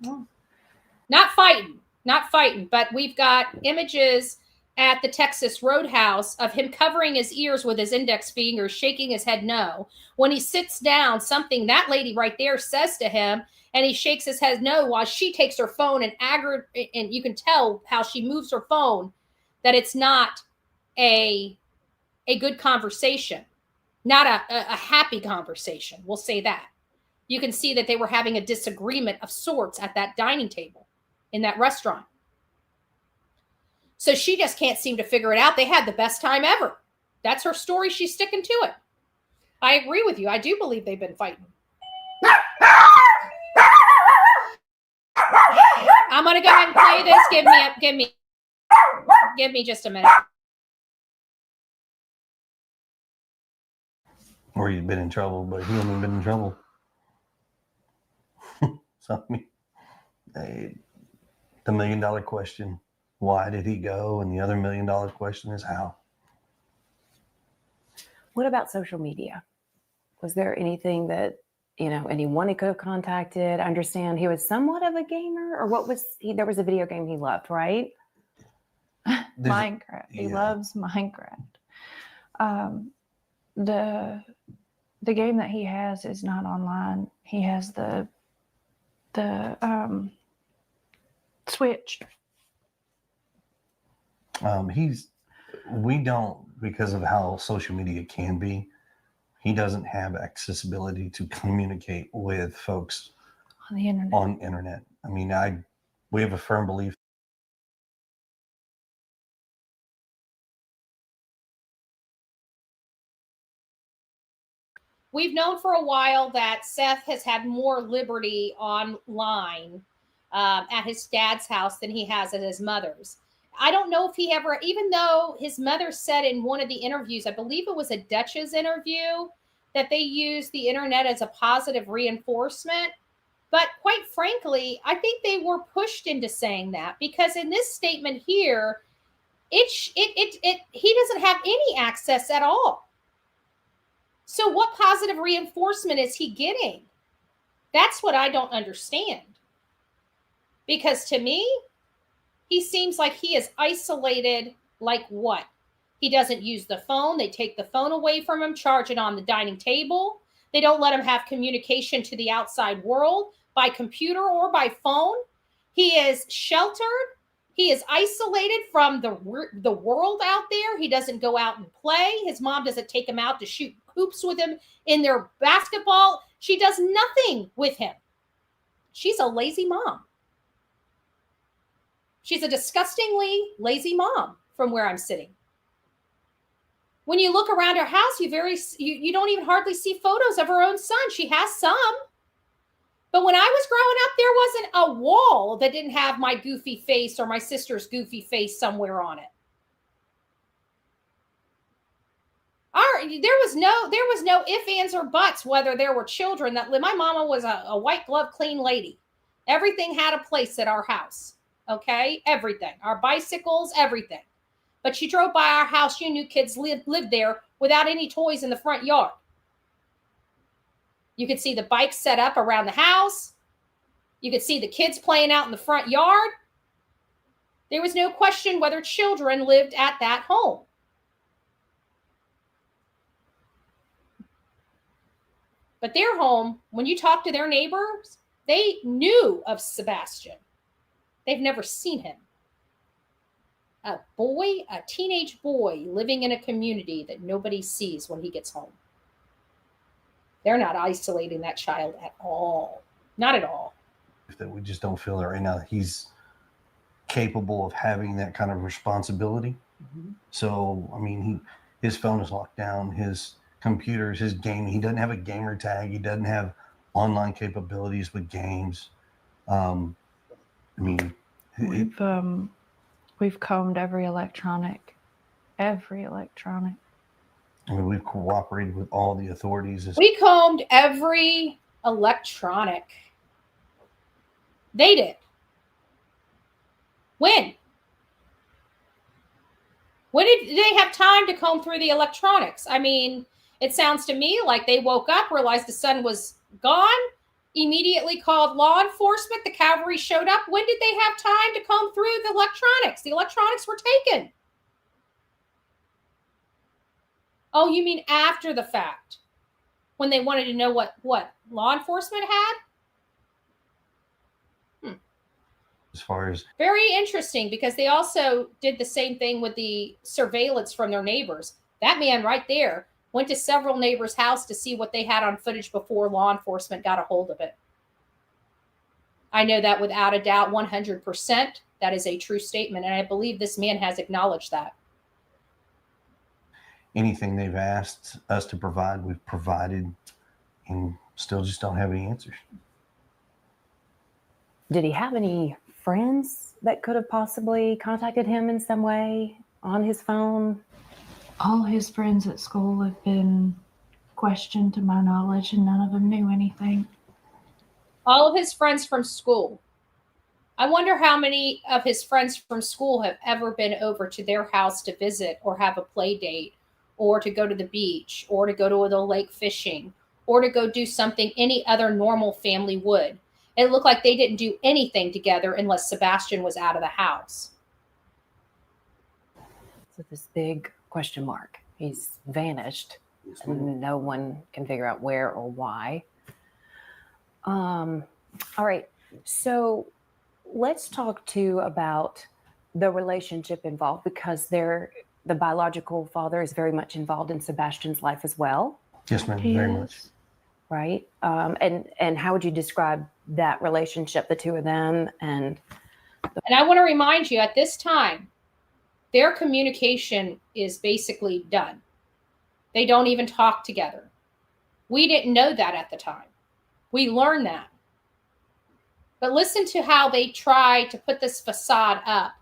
Oh. Not fighting, but we've got images at the Texas Roadhouse of him covering his ears with his index finger, shaking his head no. When he sits down, something that lady right there says to him, and he shakes his head no, while she takes her phone and you can tell how she moves her phone, that it's not a good conversation, not a happy conversation. We'll say that. You can see that they were having a disagreement of sorts at that dining table in that restaurant. So she just can't seem to figure it out. They had the best time ever. That's her story. She's sticking to it. I agree with you. I do believe they've been fighting. I'm going to go ahead and play this. Give me just a minute. Or you've been in trouble, but he hasn't been in trouble. So, I mean, the $1 million question, why did he go? And the other $1 million question is how. What about social media? Was there anything that, anyone he could have contacted? I understand he was somewhat of a gamer, or what was he? There was a video game he loved, right? Minecraft. He loves Minecraft. The game that he has is not online. He has the Switch. We don't, because of how social media can be, he doesn't have accessibility to communicate with folks on the internet. I mean, we have a firm belief. We've known for a while that Seth has had more liberty online at his dad's house than he has at his mother's. I don't know if he ever, even though his mother said in one of the interviews, I believe it was a Dutch's interview, that they use the internet as a positive reinforcement. But quite frankly, I think they were pushed into saying that, because in this statement here, he doesn't have any access at all. So what positive reinforcement is he getting? That's what I don't understand. Because to me, He seems like he is isolated like what? He doesn't use the phone. They take the phone away from him, charge it on the dining table. They don't let him have communication to the outside world by computer or by phone. He is sheltered. He is isolated from the world out there. He doesn't go out and play. His mom doesn't take him out to shoot hoops with him in their basketball. She does nothing with him. She's a lazy mom. She's a disgustingly lazy mom from where I'm sitting. When you look around her house, you don't even hardly see photos of her own son. She has some. But when I was growing up, there wasn't a wall that didn't have my goofy face or my sister's goofy face somewhere on it. There was no ifs, ands, or buts whether there were children that lived. My mama was a white glove clean lady. Everything had a place at our house. Okay, everything. Our bicycles, everything. But she drove by our house. You knew kids lived there without any toys in the front yard. You could see the bikes set up around the house. You could see the kids playing out in the front yard. There was no question whether children lived at that home. But their home, when you talk to their neighbors, they knew of Sebastian. They've never seen him. A teenage boy living in a community that nobody sees when he gets home. They're not isolating that child at all. Not at all. That we just don't feel that right now he's capable of having that kind of responsibility. Mm-hmm. So, I mean, his phone is locked down, his computers, his gaming. He doesn't have a gamer tag. He doesn't have online capabilities with games. We've combed every electronic. I mean, we've cooperated with all the authorities. We combed every electronic. They did. When? When did they have time to comb through the electronics? I mean, it sounds to me like they woke up, realized the son was gone, immediately called law enforcement. The cavalry showed up. When did they have time to comb through the electronics? The electronics were taken. Oh, you mean after the fact? When they wanted to know what law enforcement had? As far as very interesting, because they also did the same thing with the surveillance from their neighbors. That man right there went to several neighbors' house to see what they had on footage before law enforcement got a hold of it. I know that without a doubt, 100%, that is a true statement. And I believe this man has acknowledged that. Anything they've asked us to provide, we've provided, and still just don't have any answers. Did he have any friends that could have possibly contacted him in some way on his phone? All his friends at school have been questioned to my knowledge, and none of them knew anything. All of his friends from school. I wonder how many of his friends from school have ever been over to their house to visit or have a play date, or to go to the beach, or to go to the lake fishing, or to go do something any other normal family would. It looked like they didn't do anything together unless Sebastian was out of the house. So this big question mark. He's vanished, and no one can figure out where or why. All right. So let's talk too about the relationship involved, because the biological father is very much involved in Sebastian's life as well. Yes, ma'am. Very much. Right. And how would you describe that relationship, the two of them? And I want to remind you, at this time, their communication is basically done. They don't even talk together. We didn't know that at the time. We learned that. But listen to how they try to put this facade up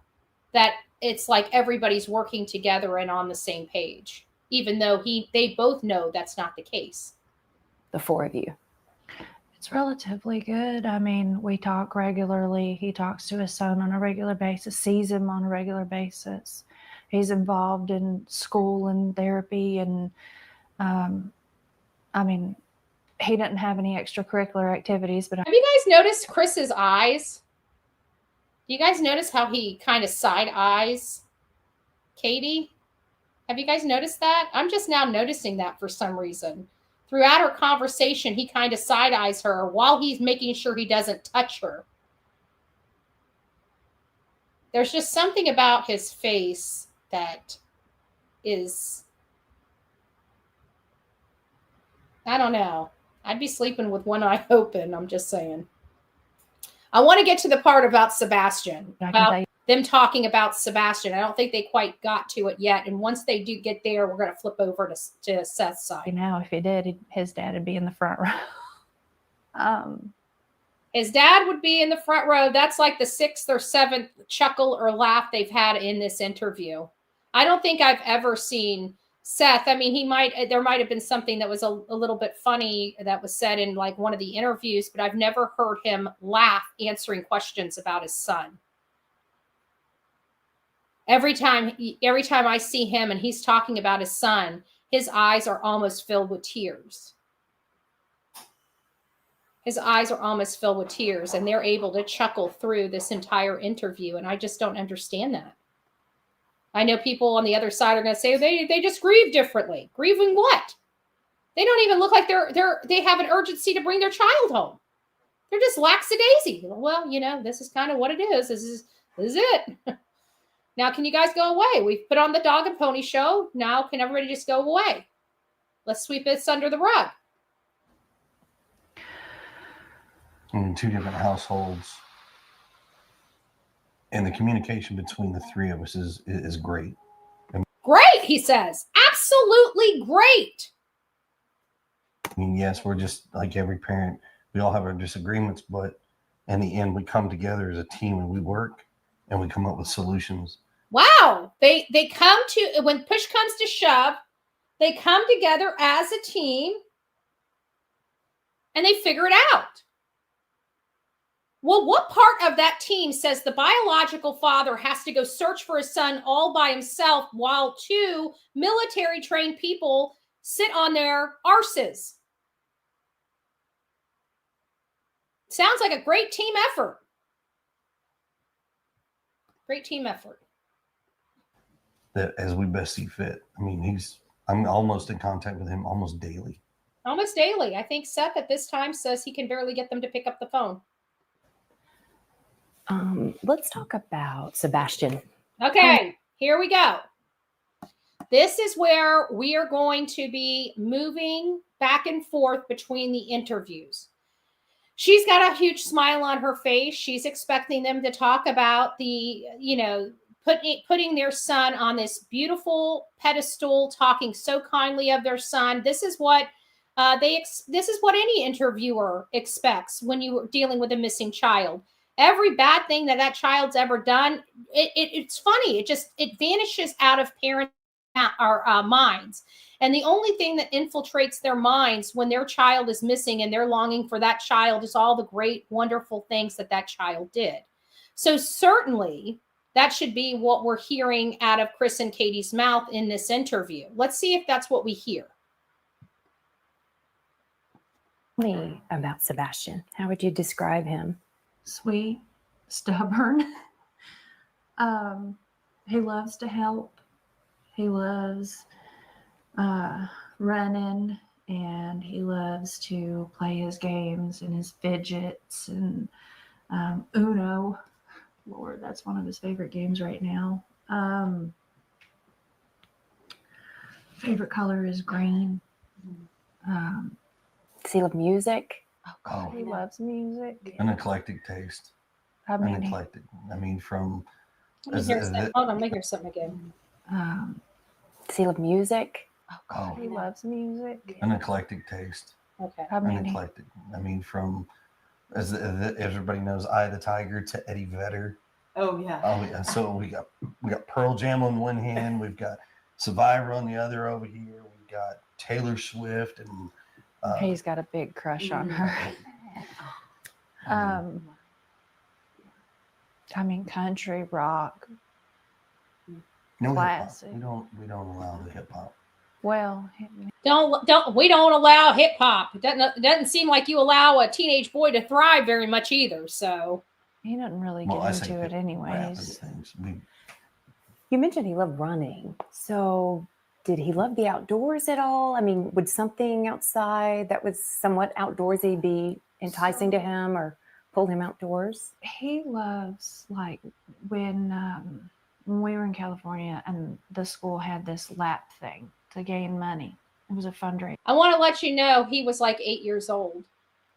that it's like everybody's working together and on the same page, even though they both know that's not the case. The four of you. It's relatively good. I mean, we talk regularly. He talks to his son on a regular basis, sees him on a regular basis. He's involved in school and therapy. And I mean, he doesn't have any extracurricular activities. But have you guys noticed Chris's eyes? Do you guys notice how he kind of side eyes Katie? Have you guys noticed that? I'm just now noticing that for some reason. Throughout her conversation, he kind of side eyes her while he's making sure he doesn't touch her. There's just something about his face that is, I don't know. I'd be sleeping with one eye open. I'm just saying. I want to get to the part about Sebastian. About them talking about Sebastian. I don't think they quite got to it yet. And once they do get there, we're going to flip over to Seth's side. Now, if he did, his dad would be in the front row. His dad would be in the front row. That's like the 6th or 7th chuckle or laugh they've had in this interview. I don't think I've ever seen Seth. I mean, there might have been something that was a little bit funny that was said in like one of the interviews, but I've never heard him laugh answering questions about his son. Every time I see him and he's talking about his son, his eyes are almost filled with tears. His eyes are almost filled with tears, and they're able to chuckle through this entire interview, and I just don't understand that. I know people on the other side are going to say they just grieve differently. Grieving what? They don't even look like they have an urgency to bring their child home. They're just lackadaisy. Well, you know, this is kind of what it is. This is it. Now, can you guys go away? We've put on the dog and pony show. Now, can everybody just go away? Let's sweep this under the rug. In 2 different households, and the communication between the 3 of us is great. Great, he says. Absolutely great. I mean, yes, we're just like every parent. We all have our disagreements, but in the end, we come together as a team and we work and we come up with solutions. Wow. They come to, when push comes to shove, they come together as a team and they figure it out. Well, what part of that team says the biological father has to go search for his son all by himself while 2 military-trained people sit on their arses? Sounds like a great team effort. Great team effort. That as we best see fit. I mean, I'm almost in contact with him almost daily. Almost daily. I think Seth at this time says he can barely get them to pick up the phone. Let's talk about Sebastian. Okay, here we go. This is where we are going to be moving back and forth between the interviews. She's got a huge smile on her face. She's expecting them to talk about the, putting their son on this beautiful pedestal, talking so kindly of their son. This is what this is what any interviewer expects when you are dealing with a missing child. Every bad thing that child's ever done, it's funny. It vanishes out of parents' minds. And the only thing that infiltrates their minds when their child is missing and they're longing for that child is all the great, wonderful things that child did. So certainly that should be what we're hearing out of Chris and Katie's mouth in this interview. Let's see if that's what we hear. Tell me about Sebastian. How would you describe him? Sweet, stubborn. He loves to help. He loves running, and he loves to play his games and his fidgets and Uno. Lord, that's one of his favorite games right now. Favorite color is green. Does he love music? Oh, He loves music. an eclectic taste. How An many? eclectic. I mean, from Let me hear something. Hold on, let me hear something again. Does he love music? oh, He loves music. an eclectic taste. Okay. How An many? eclectic. I mean, from as everybody knows, Eye of the Tiger to Eddie Vedder. Oh yeah. Oh yeah. So we got Pearl Jam on one hand, we've got Survivor on the other over here. We've got Taylor Swift and He's got a big crush on her. I mean, country, rock, no hip hop. classic. We don't allow the hip hop. Well, We don't allow hip hop. It doesn't seem like you allow a teenage boy to thrive very much either. So He doesn't really Well, I get say into it rap and anyways. things. You mentioned he loved running. So did he love the outdoors at all? I mean, would something outside that was somewhat outdoorsy be enticing to him or pull him outdoors? He loves, like, when we were in California and the school had this lap thing to gain money. It was a fundraiser. I want to let you know he was like 8 years old.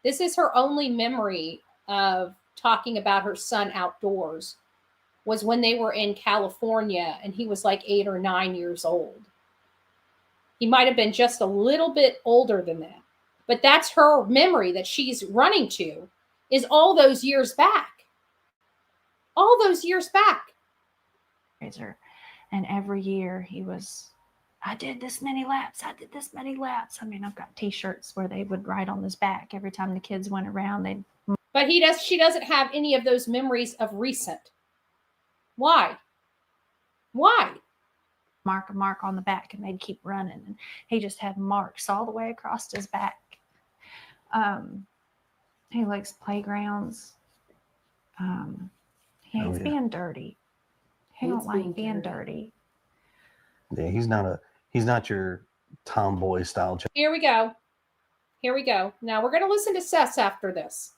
This is her only memory of talking about her son outdoors, was when they were in California and he was like 8 or 9 years old. He might have been just a little bit older than that. But that's her memory that she's running to, is all those years back. All those years back. And every year he was, I did this many laps. I did this many laps. I mean, I've got t-shirts where they would write on his back every time the kids went around. But she doesn't have any of those memories of recent. Why? Why? Mark a mark on the back, and they'd keep running. And he just had marks all the way across his back. He likes playgrounds. He hates being dirty. He don't like being dirty. Yeah, he's not your tomboy style child. Here we go. Here we go. Now we're going to listen to Seth after this.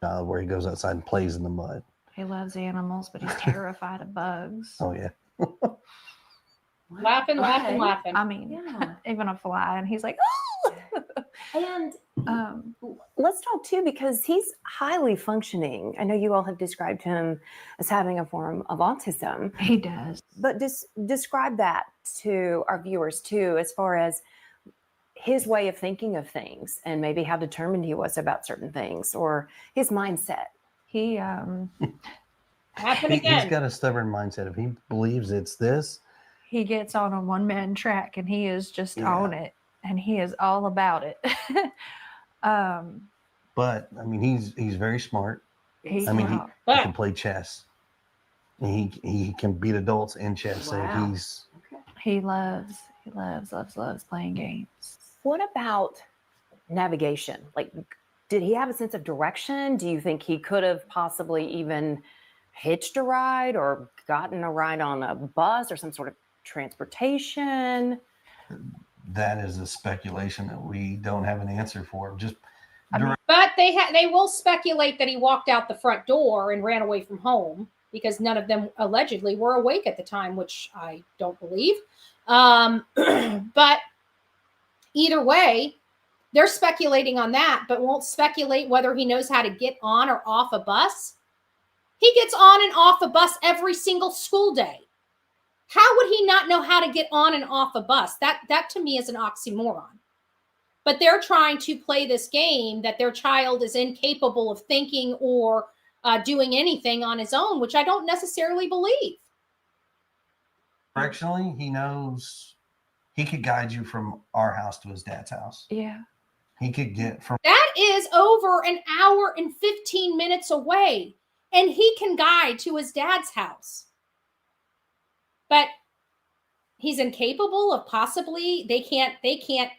Where he goes outside and plays in the mud. He loves animals, but he's terrified of bugs. Oh yeah. Laughing. I mean, even a fly, and he's like, oh! And let's talk too, because he's highly functioning. I know you all have described him as having a form of autism. He does. But describe that to our viewers too, as far as his way of thinking of things and maybe how determined he was about certain things or his mindset. He He's got a stubborn mindset. If he believes it's this, he gets on a one-man track and he is just on it, and he is all about it. But I mean, he's very smart. He can play chess. He can beat adults in chess. Wow. So he loves playing games. What about navigation? Like, did he have a sense of direction? Do you think he could have possibly even hitched a ride or gotten a ride on a bus or some sort of transportation? that is a speculation that we don't have an answer for. But they will speculate that he walked out the front door and ran away from home, because none of them allegedly were awake at the time, which I don't believe. But either way, they're speculating on that, but won't speculate whether he knows how to get on or off a bus. He gets on and off a bus every single school day. How would he not know how to get on and off a bus? That to me is an oxymoron. But they're trying to play this game that their child is incapable of thinking or doing anything on his own, which I don't necessarily believe. Directionally, he knows he could guide you from our house to his dad's house. Yeah. He could get from... That is over an hour and 15 minutes away, and he can guide to his dad's house. But he's incapable of possibly, they can't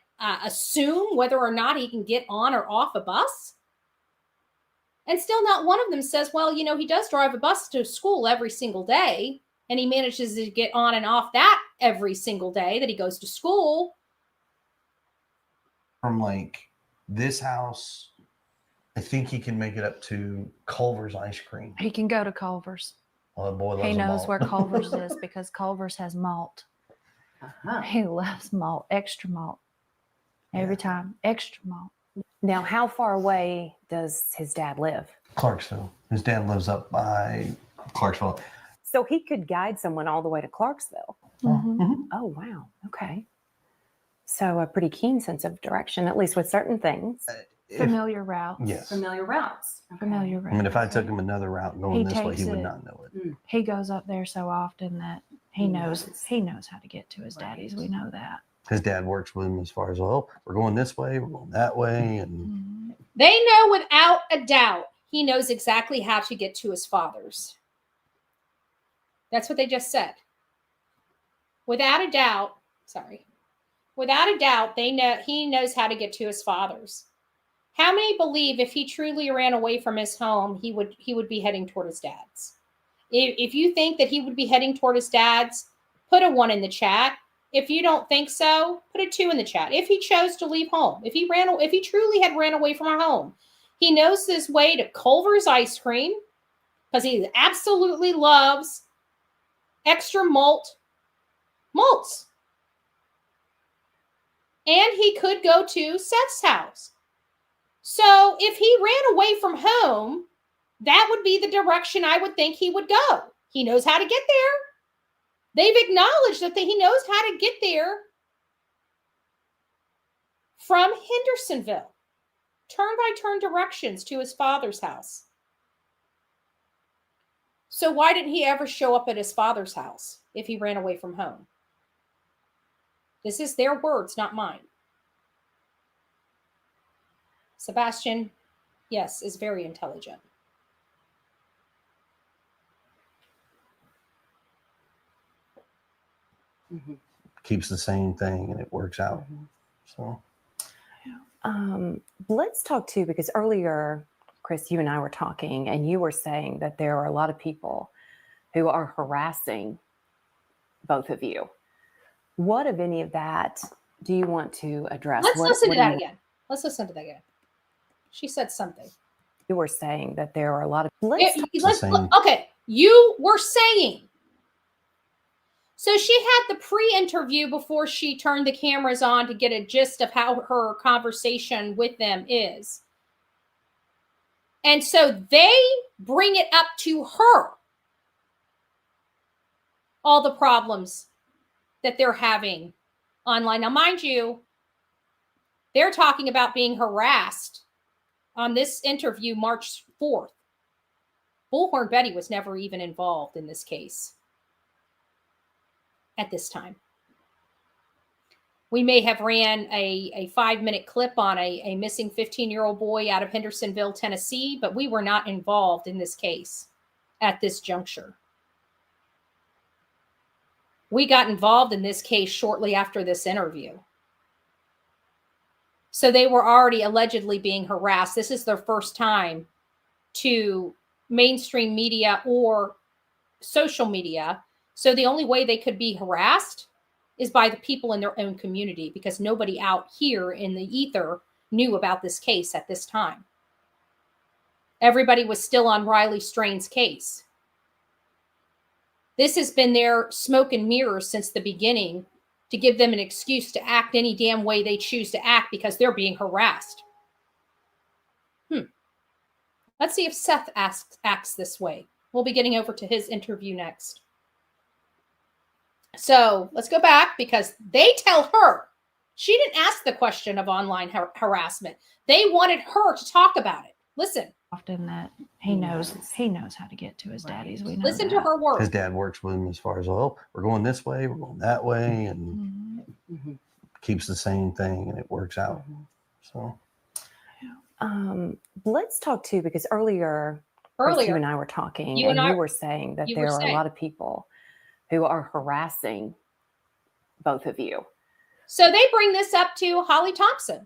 assume whether or not he can get on or off a bus. And still not one of them says, well, you know, he does drive a bus to school every single day, and he manages to get on and off that every single day that he goes to school. From like this house, I think he can make it up to Culver's ice cream. He can go to Culver's. Oh, boy loves he knows malt. where Culver's is because Culver's has malt. He loves malt, extra malt. Every time, extra malt. Now, how far away does his dad live? Clarksville. His dad lives up by Clarksville. So he could guide someone all the way to Clarksville. Mm-hmm. Oh, wow. Okay. So a pretty keen sense of direction, at least with certain things. Familiar routes. Yes. Familiar routes. Okay. Familiar routes. I mean, if I took him another route going this way, he would not know it. He goes up there so often that he knows how to get to his daddy's. We know that. His dad works with him as far as, well, we're going this way, we're going that way. And They know without a doubt he knows exactly how to get to his father's. That's what they just said. Without a doubt, they know he knows how to get to his father's. How many believe if he truly ran away from his home, he would be heading toward his dad's? If you think that he would be heading toward his dad's, put a 1 in the chat. If you don't think so, put a 2 in the chat. If he chose to leave home, if he truly had ran away from our home, he knows his way to Culver's ice cream because he absolutely loves extra malts. And he could go to Seth's house. So if he ran away from home, that would be the direction I would think he would go. He knows how to get there. They've acknowledged that he knows how to get there from Hendersonville. Turn-by-turn directions to his father's house. So why didn't he ever show up at his father's house if he ran away from home? This is their words, not mine. Sebastian, yes, is very intelligent. Keeps the same thing and it works out. So let's talk too, because earlier, Chris, you and I were talking, and you were saying that there are a lot of people who are harassing both of you. What, if any of that, do you want to address? Let's listen to that again. Let's listen to that again. She said something. You were saying that there are a lot of... Okay, you were saying. So she had the pre-interview before she turned the cameras on to get a gist of how her conversation with them is. And so they bring it up to her, all the problems that they're having online. Now, mind you, they're talking about being harassed on this interview March 4th. Bullhorn Betty was never even involved in this case at this time. We may have ran a 5-minute clip on a missing 15-year-old boy out of Hendersonville, Tennessee, but we were not involved in this case at this juncture. We got involved in this case shortly after this interview. So they were already allegedly being harassed. This is their first time to mainstream media or social media. So the only way they could be harassed is by the people in their own community, because nobody out here in the ether knew about this case at this time. Everybody was still on Riley Strain's case. This has been their smoke and mirrors since the beginning to give them an excuse to act any damn way they choose to act because they're being harassed. Let's see if Seth acts this way. We'll be getting over to his interview next. So let's go back, because they tell her. She didn't ask the question of online harassment. They wanted her to talk about it. Listen. Often that he knows how to get to his daddy's. We know Listen to her words. his dad works with him as far as, well, we're going this way, we're going that way, and keeps the same thing and it works out. So let's talk too, because earlier Chris, you and I were talking, and you were saying that there are a lot of people who are harassing both of you. So they bring this up to Holly Thompson.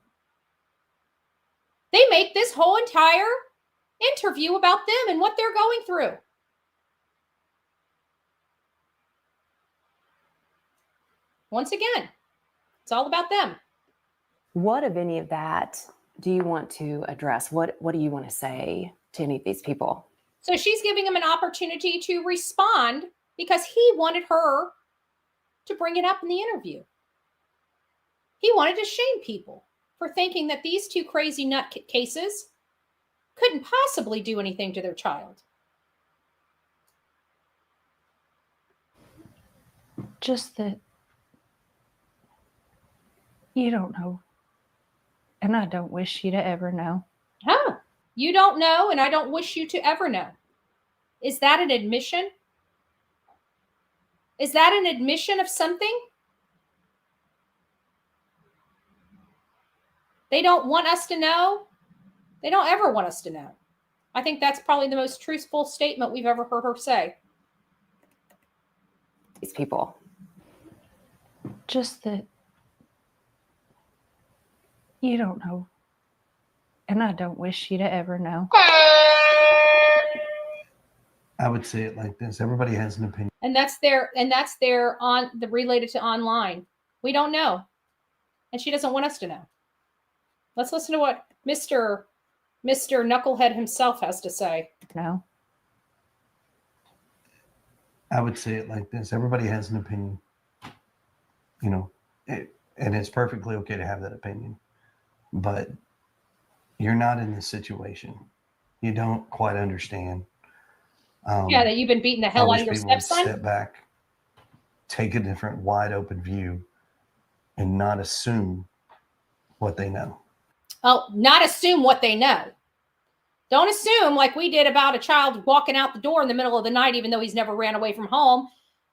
They make this whole entire interview about them and what they're going through. Once again, it's all about them. What, if any of that, do you want to address? What do you want to say to any of these people? So she's giving him an opportunity to respond because he wanted her to bring it up in the interview. He wanted to shame people for thinking that these two crazy nutcases couldn't possibly do anything to their child. Just that you don't know. And I don't wish you to ever know. Huh? You don't know, and I don't wish you to ever know. Is that an admission? Is that an admission of something? They don't want us to know. They don't ever want us to know. I think that's probably the most truthful statement we've ever heard her say. These people. Just that you don't know. And I don't wish you to ever know. I would say it like this. Everybody has an opinion. And that's their on the related to online. We don't know. And she doesn't want us to know. Let's listen to what Mr. Knucklehead himself has to say. No. I would say it like this. Everybody has an opinion. You know, and it's perfectly okay to have that opinion. But you're not in this situation. You don't quite understand. That you've been beating the hell out of your stepson. Step back, take a different, wide open view, and not assume what they know. Oh, not assume what they know. Don't assume like we did about a child walking out the door in the middle of the night, even though he's never ran away from home.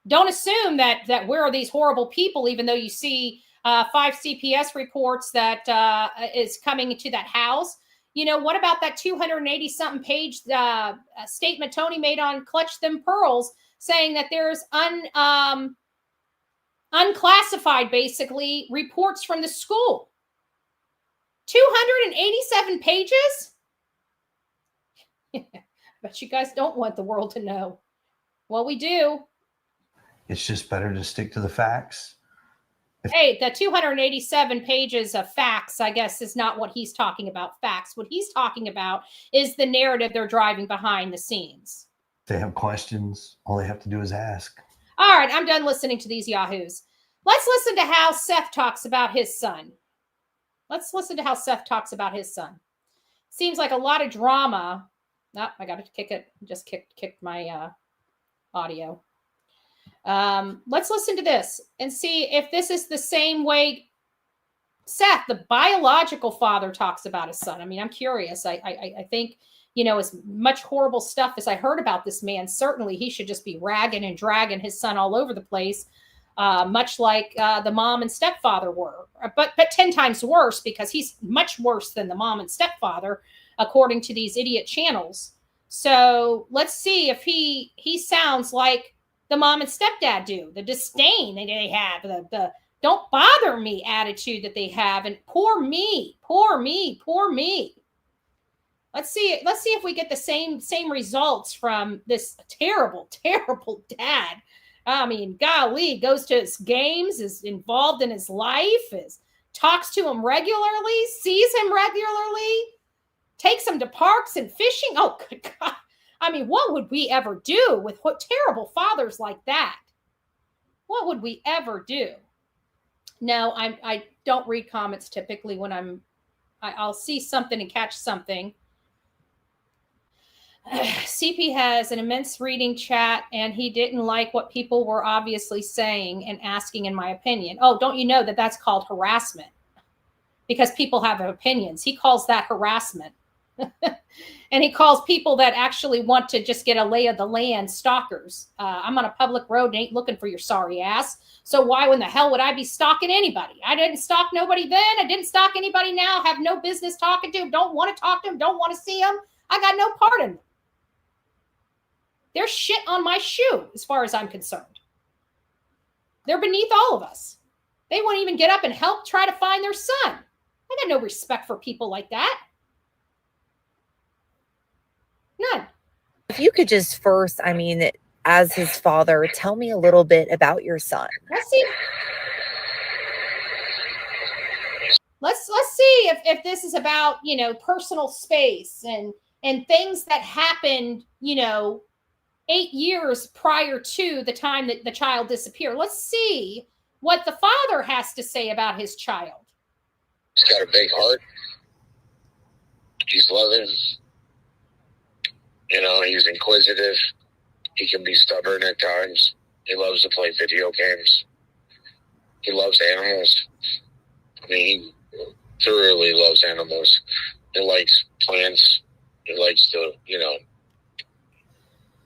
Don't assume that we're these horrible people, even though you see 5 CPS reports that is coming into that house. You know, what about that 280-something page statement Tony made on Clutch Them Pearls, saying that there's unclassified, basically, reports from the school? 287 pages? But you guys don't want the world to know. Well, we do. It's just better to stick to the facts. Hey, the 287 pages of facts, I guess, is not what he's talking about. Facts. What he's talking about is the narrative they're driving behind the scenes. If they have questions, all they have to do is ask. All right, I'm done listening to these yahoos. Let's listen to how Seth talks about his son. Let's listen to how Seth talks about his son. Seems like a lot of drama. Oh, I got to kick it. Just kicked my audio. Let's listen to this and see if this is the same way Seth, the biological father, talks about his son. I mean, I'm curious. I think, you know, as much horrible stuff as I heard about this man, certainly he should just be ragging and dragging his son all over the place, much like the mom and stepfather were, but 10 times worse, because he's much worse than the mom and stepfather, according to these idiot channels. So let's see if he sounds like the mom and stepdad do, the disdain that they have, the don't bother me attitude that they have, and poor me. Let's see if we get the same results from this terrible dad. I mean, golly, goes to his games, is involved in his life, talks to him regularly, sees him regularly, takes him to parks and fishing. Oh, good God. I mean, what would we ever do with terrible fathers like that? What would we ever do? No, I don't read comments typically when I'll see something and catch something. CP has an immense reading chat, and he didn't like what people were obviously saying and asking, in my opinion. Oh, don't you know that that's called harassment? Because people have opinions. He calls that harassment. And he calls people that actually want to just get a lay of the land stalkers. I'm on a public road and ain't looking for your sorry ass. So why in the hell would I be stalking anybody? I didn't stalk nobody then. I didn't stalk anybody now. Have no business talking to him. Don't want to talk to him. Don't want to see him. I got no part in them. There's shit on my shoe as far as I'm concerned. They're beneath all of us. They won't even get up and help try to find their son. I got no respect for people like that. None. If you could just first, I mean, as his father, tell me a little bit about your son. Let's see. Let's see if this is about, you know, personal space and things that happened, you know, 8 years prior to the time that the child disappeared. Let's see what the father has to say about his child. He's got a big heart. He's loving. You know, he's inquisitive. He can be stubborn at times. He loves to play video games. He loves animals. I mean, he thoroughly loves animals. He likes plants. He likes to, you know,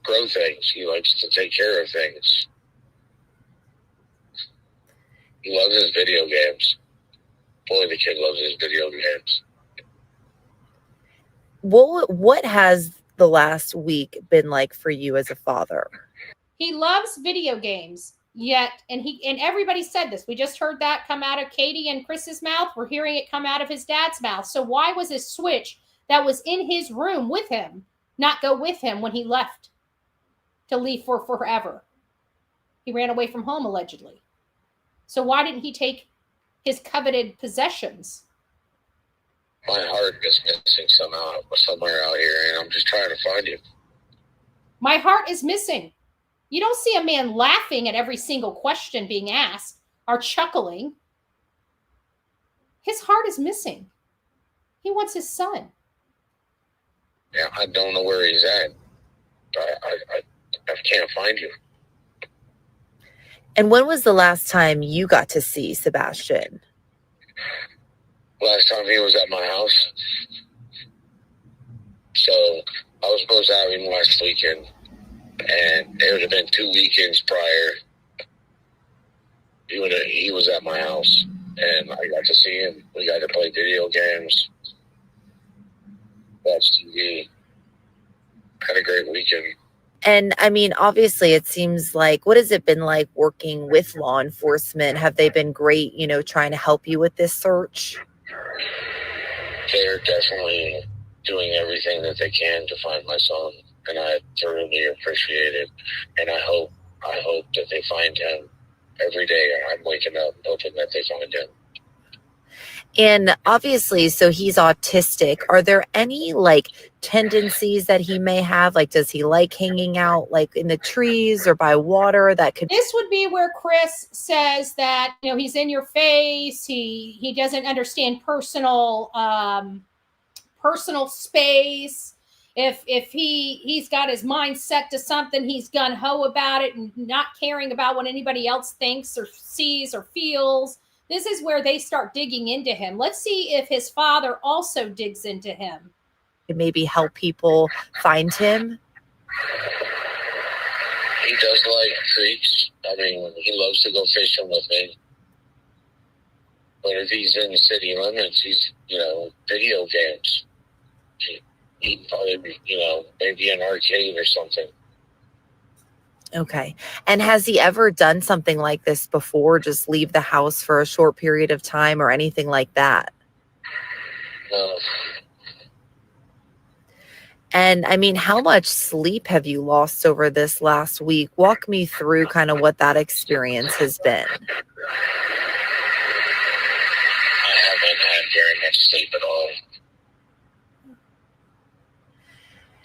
grow things. He likes to take care of things. He loves his video games. Boy, the kid loves his video games. What has the last week been like for you as a father? He loves video games, yet, and everybody said this. We just heard that come out of Katie and Chris's mouth. We're hearing it come out of his dad's mouth. So why was his switch that was in his room with him not go with him when he left to leave for forever? He ran away from home, allegedly. So why didn't he take his coveted possessions? My heart is missing somewhere out here, and I'm just trying to find you. My heart is missing. You don't see a man laughing at every single question being asked or chuckling. His heart is missing. He wants his son. Yeah, I don't know where he's at. I can't find you. And when was the last time you got to see Sebastian? Last time he was at my house. So I was supposed to have him last weekend, and it would have been 2 weekends prior. He was at my house, and I got to see him. We got to play video games, watch TV. Had a great weekend. And I mean, obviously, it seems like, what has it been like working with law enforcement? Have they been great, you know, trying to help you with this search? They're definitely doing everything that they can to find my son, and I thoroughly appreciate it. And I hope that they find him every day. I'm waking up hoping that they find him. And obviously, so he's autistic. Are there any like tendencies that he may have? Like, does he like hanging out like in the trees or by water that could? This would be where Chris says that, you know, he's in your face. He doesn't understand personal space. If he's got his mind set to something, he's gung-ho about it and not caring about what anybody else thinks or sees or feels. This is where they start digging into him. Let's see if his father also digs into him. Maybe help people find him. He does like creeks. I mean, he loves to go fishing with me. But if he's in the city limits, he's, you know, video games. He'd probably be, you know, maybe an arcade or something. Okay. And has he ever done something like this before? Just leave the house for a short period of time or anything like that? No. And I mean, how much sleep have you lost over this last week? Walk me through kind of what that experience has been. I haven't had very much sleep at all.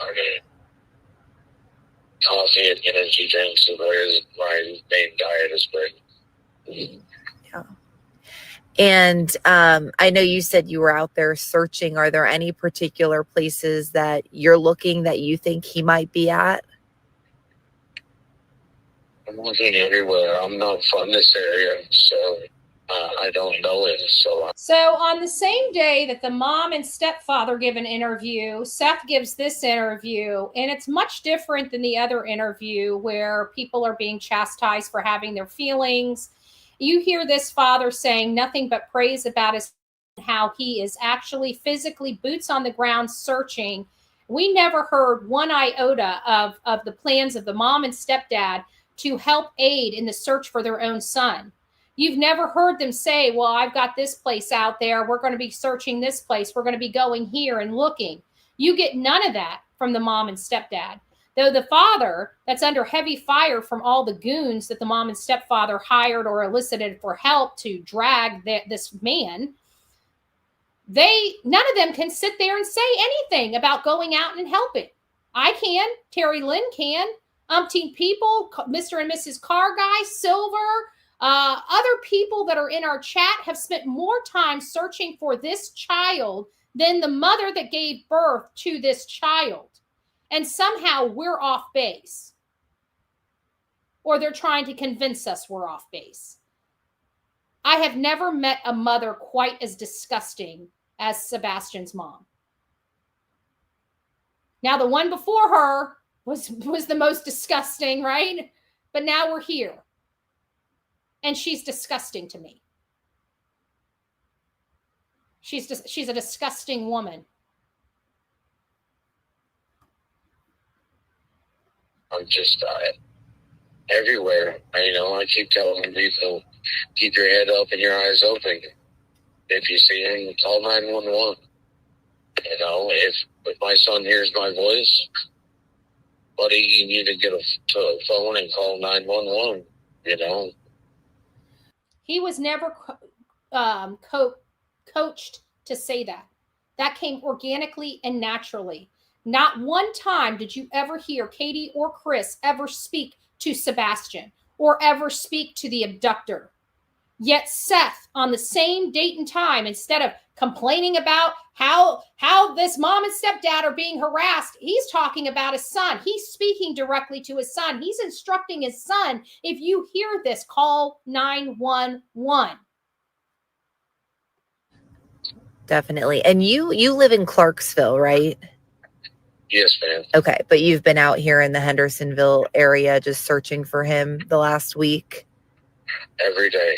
I mean, coffee and energy drinks is my main diet has been. Yeah. And I know you said you were out there searching. Are there any particular places that you're looking that you think he might be at? I'm looking everywhere. I'm not from this area, so I don't know it. So on the same day that the mom and stepfather give an interview, Seth gives this interview, and it's much different than the other interview where people are being chastised for having their feelings. You hear this father saying nothing but praise about his, how he is actually physically boots on the ground searching. We never heard one iota of the plans of the mom and stepdad to help aid in the search for their own son. You've never heard them say, well, I've got this place out there. We're going to be searching this place. We're going to be going here and looking. You get none of that from the mom and stepdad. Though the father, that's under heavy fire from all the goons that the mom and stepfather hired or elicited for help to drag this man, none of them can sit there and say anything about going out and helping. I can. Terry Lynn can. Umpteen people, Mr. and Mrs. Car Guy, Silver, other people that are in our chat have spent more time searching for this child than the mother that gave birth to this child. And somehow we're off base. Or they're trying to convince us we're off base. I have never met a mother quite as disgusting as Sebastian's mom. Now, the one before her was the most disgusting, right? But now we're here. And she's disgusting to me. She's a disgusting woman. I'm just everywhere. I keep telling people, keep your head up and your eyes open. If you see him, call 911. You know, if my son hears my voice, buddy, you need to get a phone and call 911, you know. He was never coached to say that. That came organically and naturally. Not one time did you ever hear Katie or Chris ever speak to Sebastian or ever speak to the abductor. Yet Seth, on the same date and time, instead of complaining about how this mom and stepdad are being harassed, he's talking about his son. He's speaking directly to his son. He's instructing his son, if you hear this, call 911. Definitely. And you live in Clarksville, right? Yes, ma'am. Okay, but you've been out here in the Hendersonville area just searching for him the last week? Every day.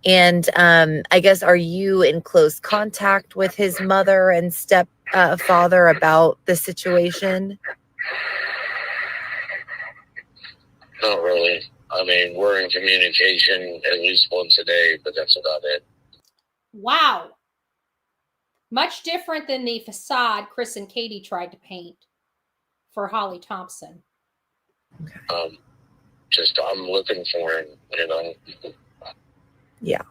And I guess, are you in close contact with his mother and stepfather about the situation? Not really. I mean, we're in communication at least once a day, but that's about it. Wow. Much different than the facade Chris and Katie tried to paint for Holly Thompson. I'm looking for him, you know. Yeah.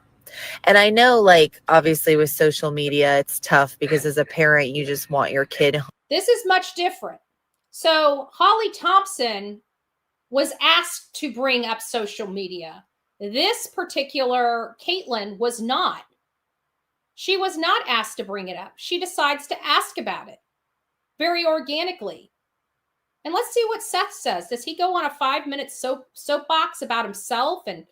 And I know, like, obviously with social media, it's tough because as a parent, you just want your kid home. This is much different. So Holly Thompson was asked to bring up social media. This particular Caitlin was not. She was not asked to bring it up. She decides to ask about it very organically. And let's see what Seth says. Does he go on a 5-minute soapbox about himself and,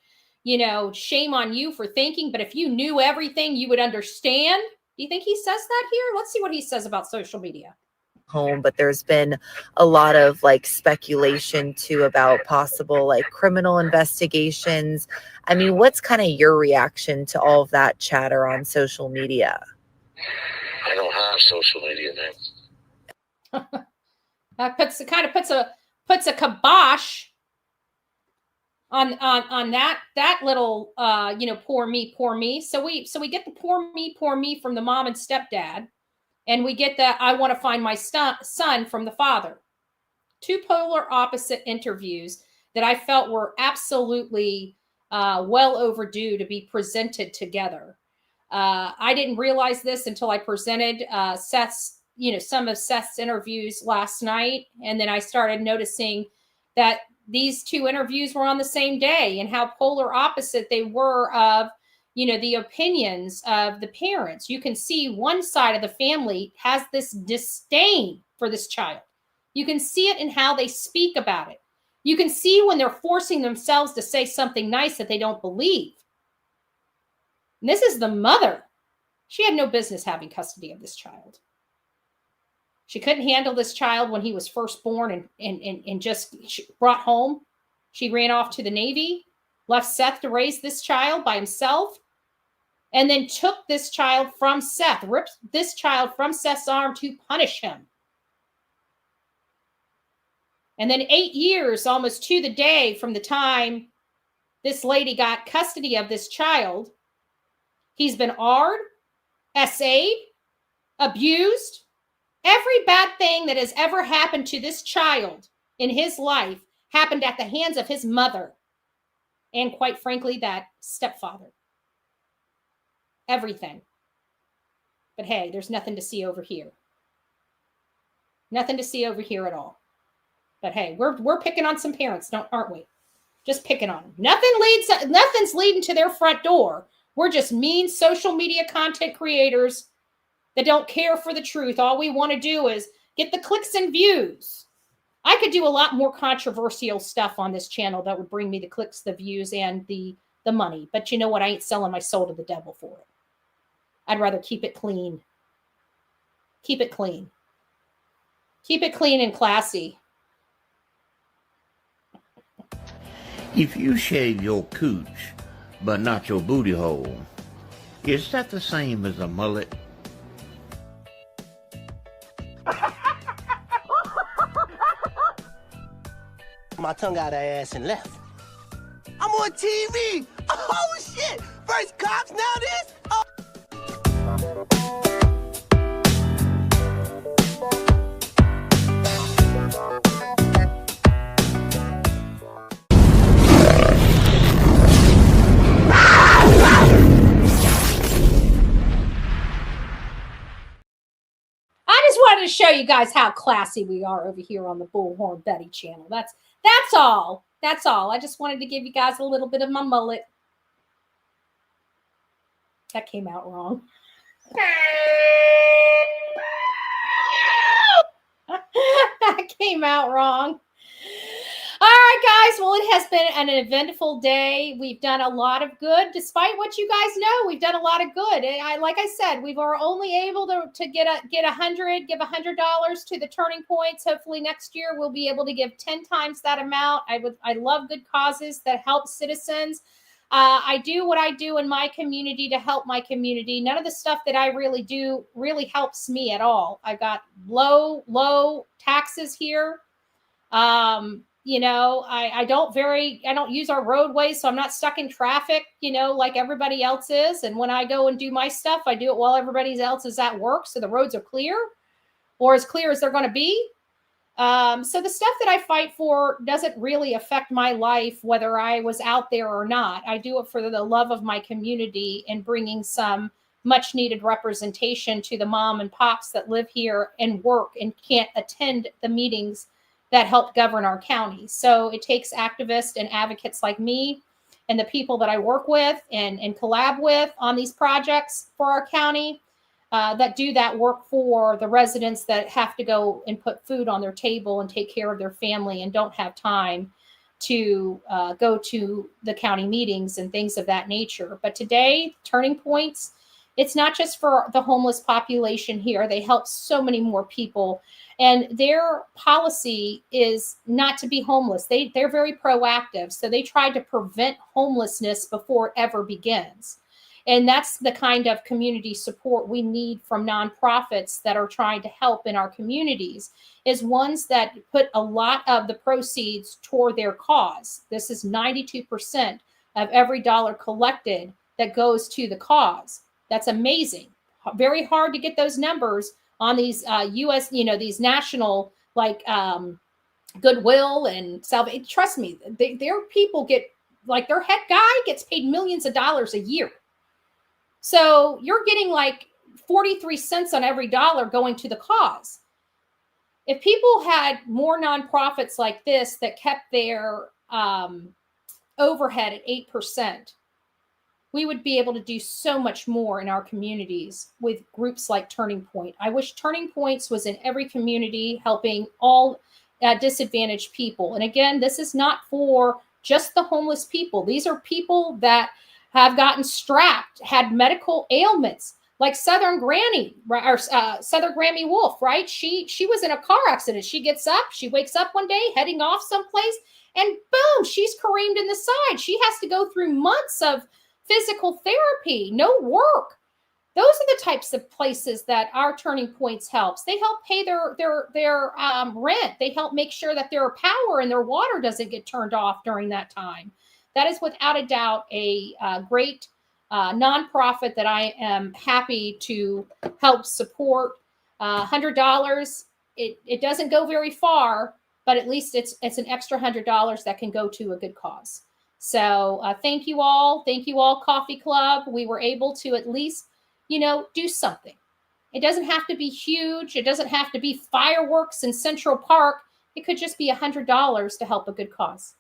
you know, shame on you for thinking, but if you knew everything, you would understand? Do you think he says that here? Let's see what he says about social media. Home, but there's been a lot of like speculation too about possible like criminal investigations. I mean, what's kind of your reaction to all of that chatter on social media? I don't have social media, man. That puts a kibosh on that little poor me. So we get the poor me from the mom and stepdad. And we get that I want to find my son from the father. Two polar opposite interviews that I felt were absolutely well overdue to be presented together. I didn't realize this until I presented some of Seth's interviews last night. And then I started noticing that these two interviews were on the same day and how polar opposite they were of the opinions of the parents. You can see one side of the family has this disdain for this child. You can see it in how they speak about it. You can see when they're forcing themselves to say something nice that they don't believe. And this is the mother. She had no business having custody of this child. She couldn't handle this child when he was first born and just brought home. She ran off to the Navy, left Seth to raise this child by himself, and then took this child from Seth, ripped this child from Seth's arm to punish him. And then 8 years, almost to the day from the time this lady got custody of this child, he's been AR'd, SA'd, abused. Every bad thing that has ever happened to this child in his life happened at the hands of his mother and, quite frankly, that stepfather. Everything. But hey, there's nothing to see over here. Nothing to see over here at all. But hey, we're picking on some parents, aren't we? Just picking on them. Nothing's leading to their front door. We're just mean social media content creators that don't care for the truth. All we want to do is get the clicks and views. I could do a lot more controversial stuff on this channel that would bring me the clicks, the views, and the money. But you know what? I ain't selling my soul to the devil for it. I'd rather keep it clean. Keep it clean. Keep it clean and classy. If you shave your cooch, but not your booty hole, is that the same as a mullet? My tongue got her ass and left. I'm on TV. Oh shit! First cops, now this. Oh. to show you guys how classy we are over here on the Bullhorn Betty channel. That's all. That's all. I just wanted to give you guys a little bit of my mullet. That came out wrong. That came out wrong. All right, guys. Well, it has been an eventful day. We've done a lot of good, despite what you guys know. We've done a lot of good. Like I said, we were only able to give $100 to the Turning Points. Hopefully next year we'll be able to give 10 times that amount. I love good causes that help citizens. I do what I do in my community to help my community. None of the stuff that I really do really helps me at all. I got low taxes here. I don't use our roadways, so I'm not stuck in traffic, like everybody else is. And when I go and do my stuff, I do it while everybody else is at work. So the roads are clear, or as clear as they're going to be. So the stuff that I fight for doesn't really affect my life, whether I was out there or not. I do it for the love of my community and bringing some much needed representation to the mom and pops that live here and work and can't attend the meetings that help govern our county. So it takes activists and advocates like me and the people that I work with and collab with on these projects for our county that do that work for the residents that have to go and put food on their table and take care of their family and don't have time to go to the county meetings and things of that nature. But today, Turning Points, it's not just for the homeless population here. They help so many more people. And their policy is not to be homeless. They're very proactive. So they try to prevent homelessness before it ever begins. And that's the kind of community support we need from nonprofits that are trying to help in our communities, is ones that put a lot of the proceeds toward their cause. This is 92% of every dollar collected that goes to the cause. That's amazing. Very hard to get those numbers on these U.S., these national like Goodwill and Salvation. Trust me, their people get, like, their head guy gets paid millions of dollars a year. So you're getting like 43 cents on every dollar going to the cause. If people had more nonprofits like this that kept their overhead at 8%, we would be able to do so much more in our communities with groups like Turning Point. I wish Turning Points was in every community, helping all disadvantaged people. And again, this is not for just the homeless people. These are people that have gotten strapped, had medical ailments, like Southern Granny, or Southern Grammy Wolf, right? She was in a car accident. She gets up, she wakes up one day heading off someplace, and boom, she's careened in the side. She has to go through months of physical therapy, no work. Those are the types of places that our Turning Points helps. They help pay their rent. They help make sure that their power and their water doesn't get turned off during that time. That is without a doubt a great nonprofit that I am happy to help support. $100, it doesn't go very far, but at least it's an extra $100 that can go to a good cause. So thank you all. Thank you all, Coffee Club. We were able to at least, do something. It doesn't have to be huge. It doesn't have to be fireworks in Central Park. It could just be $100 to help a good cause.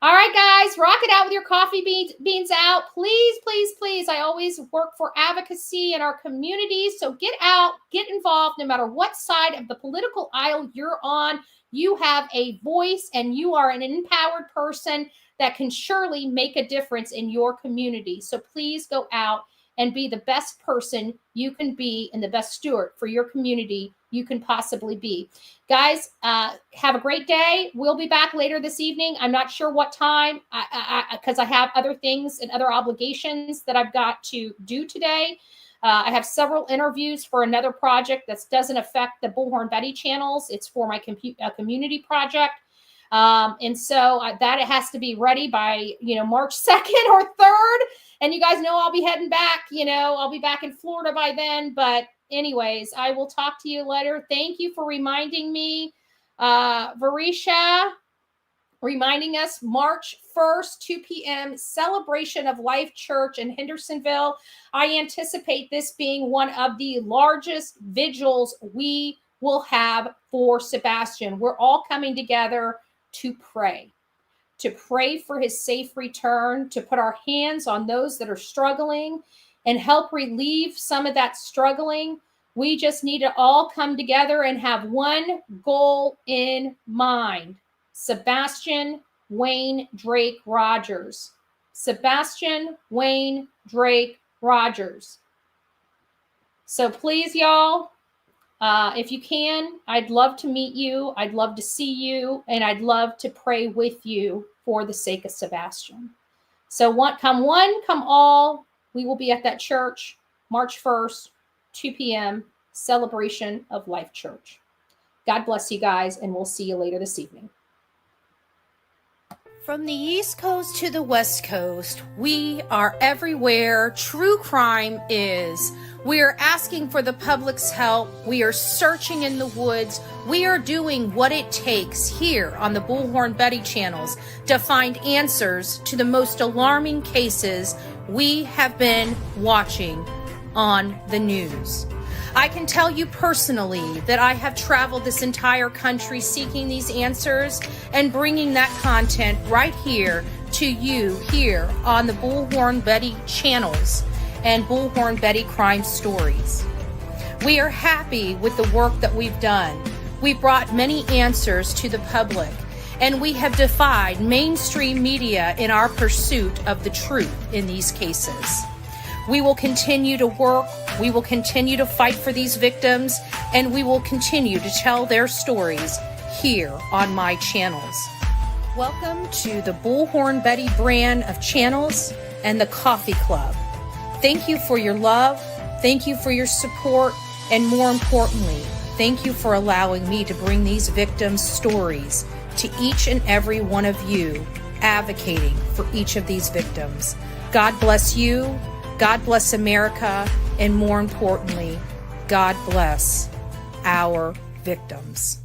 All right, guys, rock it out with your coffee beans out. Please, please, please. I always work for advocacy in our communities. So get out, get involved, no matter what side of the political aisle you're on. You have a voice and you are an empowered person that can surely make a difference in your community. So please go out and be the best person you can be and the best steward for your community you can possibly be. Guys, have a great day. We'll be back later this evening. I'm not sure what time, because I have other things and other obligations that I've got to do today. I have several interviews for another project that doesn't affect the Bullhorn Betty channels. It's for my community project. And so that it has to be ready by, March 2nd or 3rd. And you guys know I'll be heading back, I'll be back in Florida by then. But anyways, I will talk to you later. Thank you for reminding me. Varisha, reminding us March 1st, 2 p.m., Celebration of Life Church in Hendersonville. I anticipate this being one of the largest vigils we will have for Sebastian. We're all coming together to pray for his safe return, to put our hands on those that are struggling and help relieve some of that struggling. We just need to all come together and have one goal in mind. Sebastian Wayne Drake Rogers. Sebastian Wayne Drake Rogers. So please, y'all, if you can, I'd love to meet you. I'd love to see you, and I'd love to pray with you for the sake of Sebastian. So come one, come all. We will be at that church March 1st, 2 p.m., Celebration of Life Church. God bless you guys, and we'll see you later this evening. From the East Coast to the West Coast, we are everywhere true crime is. We are asking for the public's help. We are searching in the woods. We are doing what it takes here on the Bullhorn Betty channels to find answers to the most alarming cases we have been watching on the news. I can tell you personally that I have traveled this entire country seeking these answers and bringing that content right here to you here on the Bullhorn Betty channels and Bullhorn Betty Crime Stories. We are happy with the work that we've done. We brought many answers to the public, and we have defied mainstream media in our pursuit of the truth in these cases. We will continue to work, we will continue to fight for these victims, and we will continue to tell their stories here on my channels. Welcome to the Bullhorn Betty brand of channels and the Coffee Club. Thank you for your love, thank you for your support, and more importantly, thank you for allowing me to bring these victims' stories to each and every one of you, advocating for each of these victims. God bless you. God bless America, and more importantly, God bless our victims.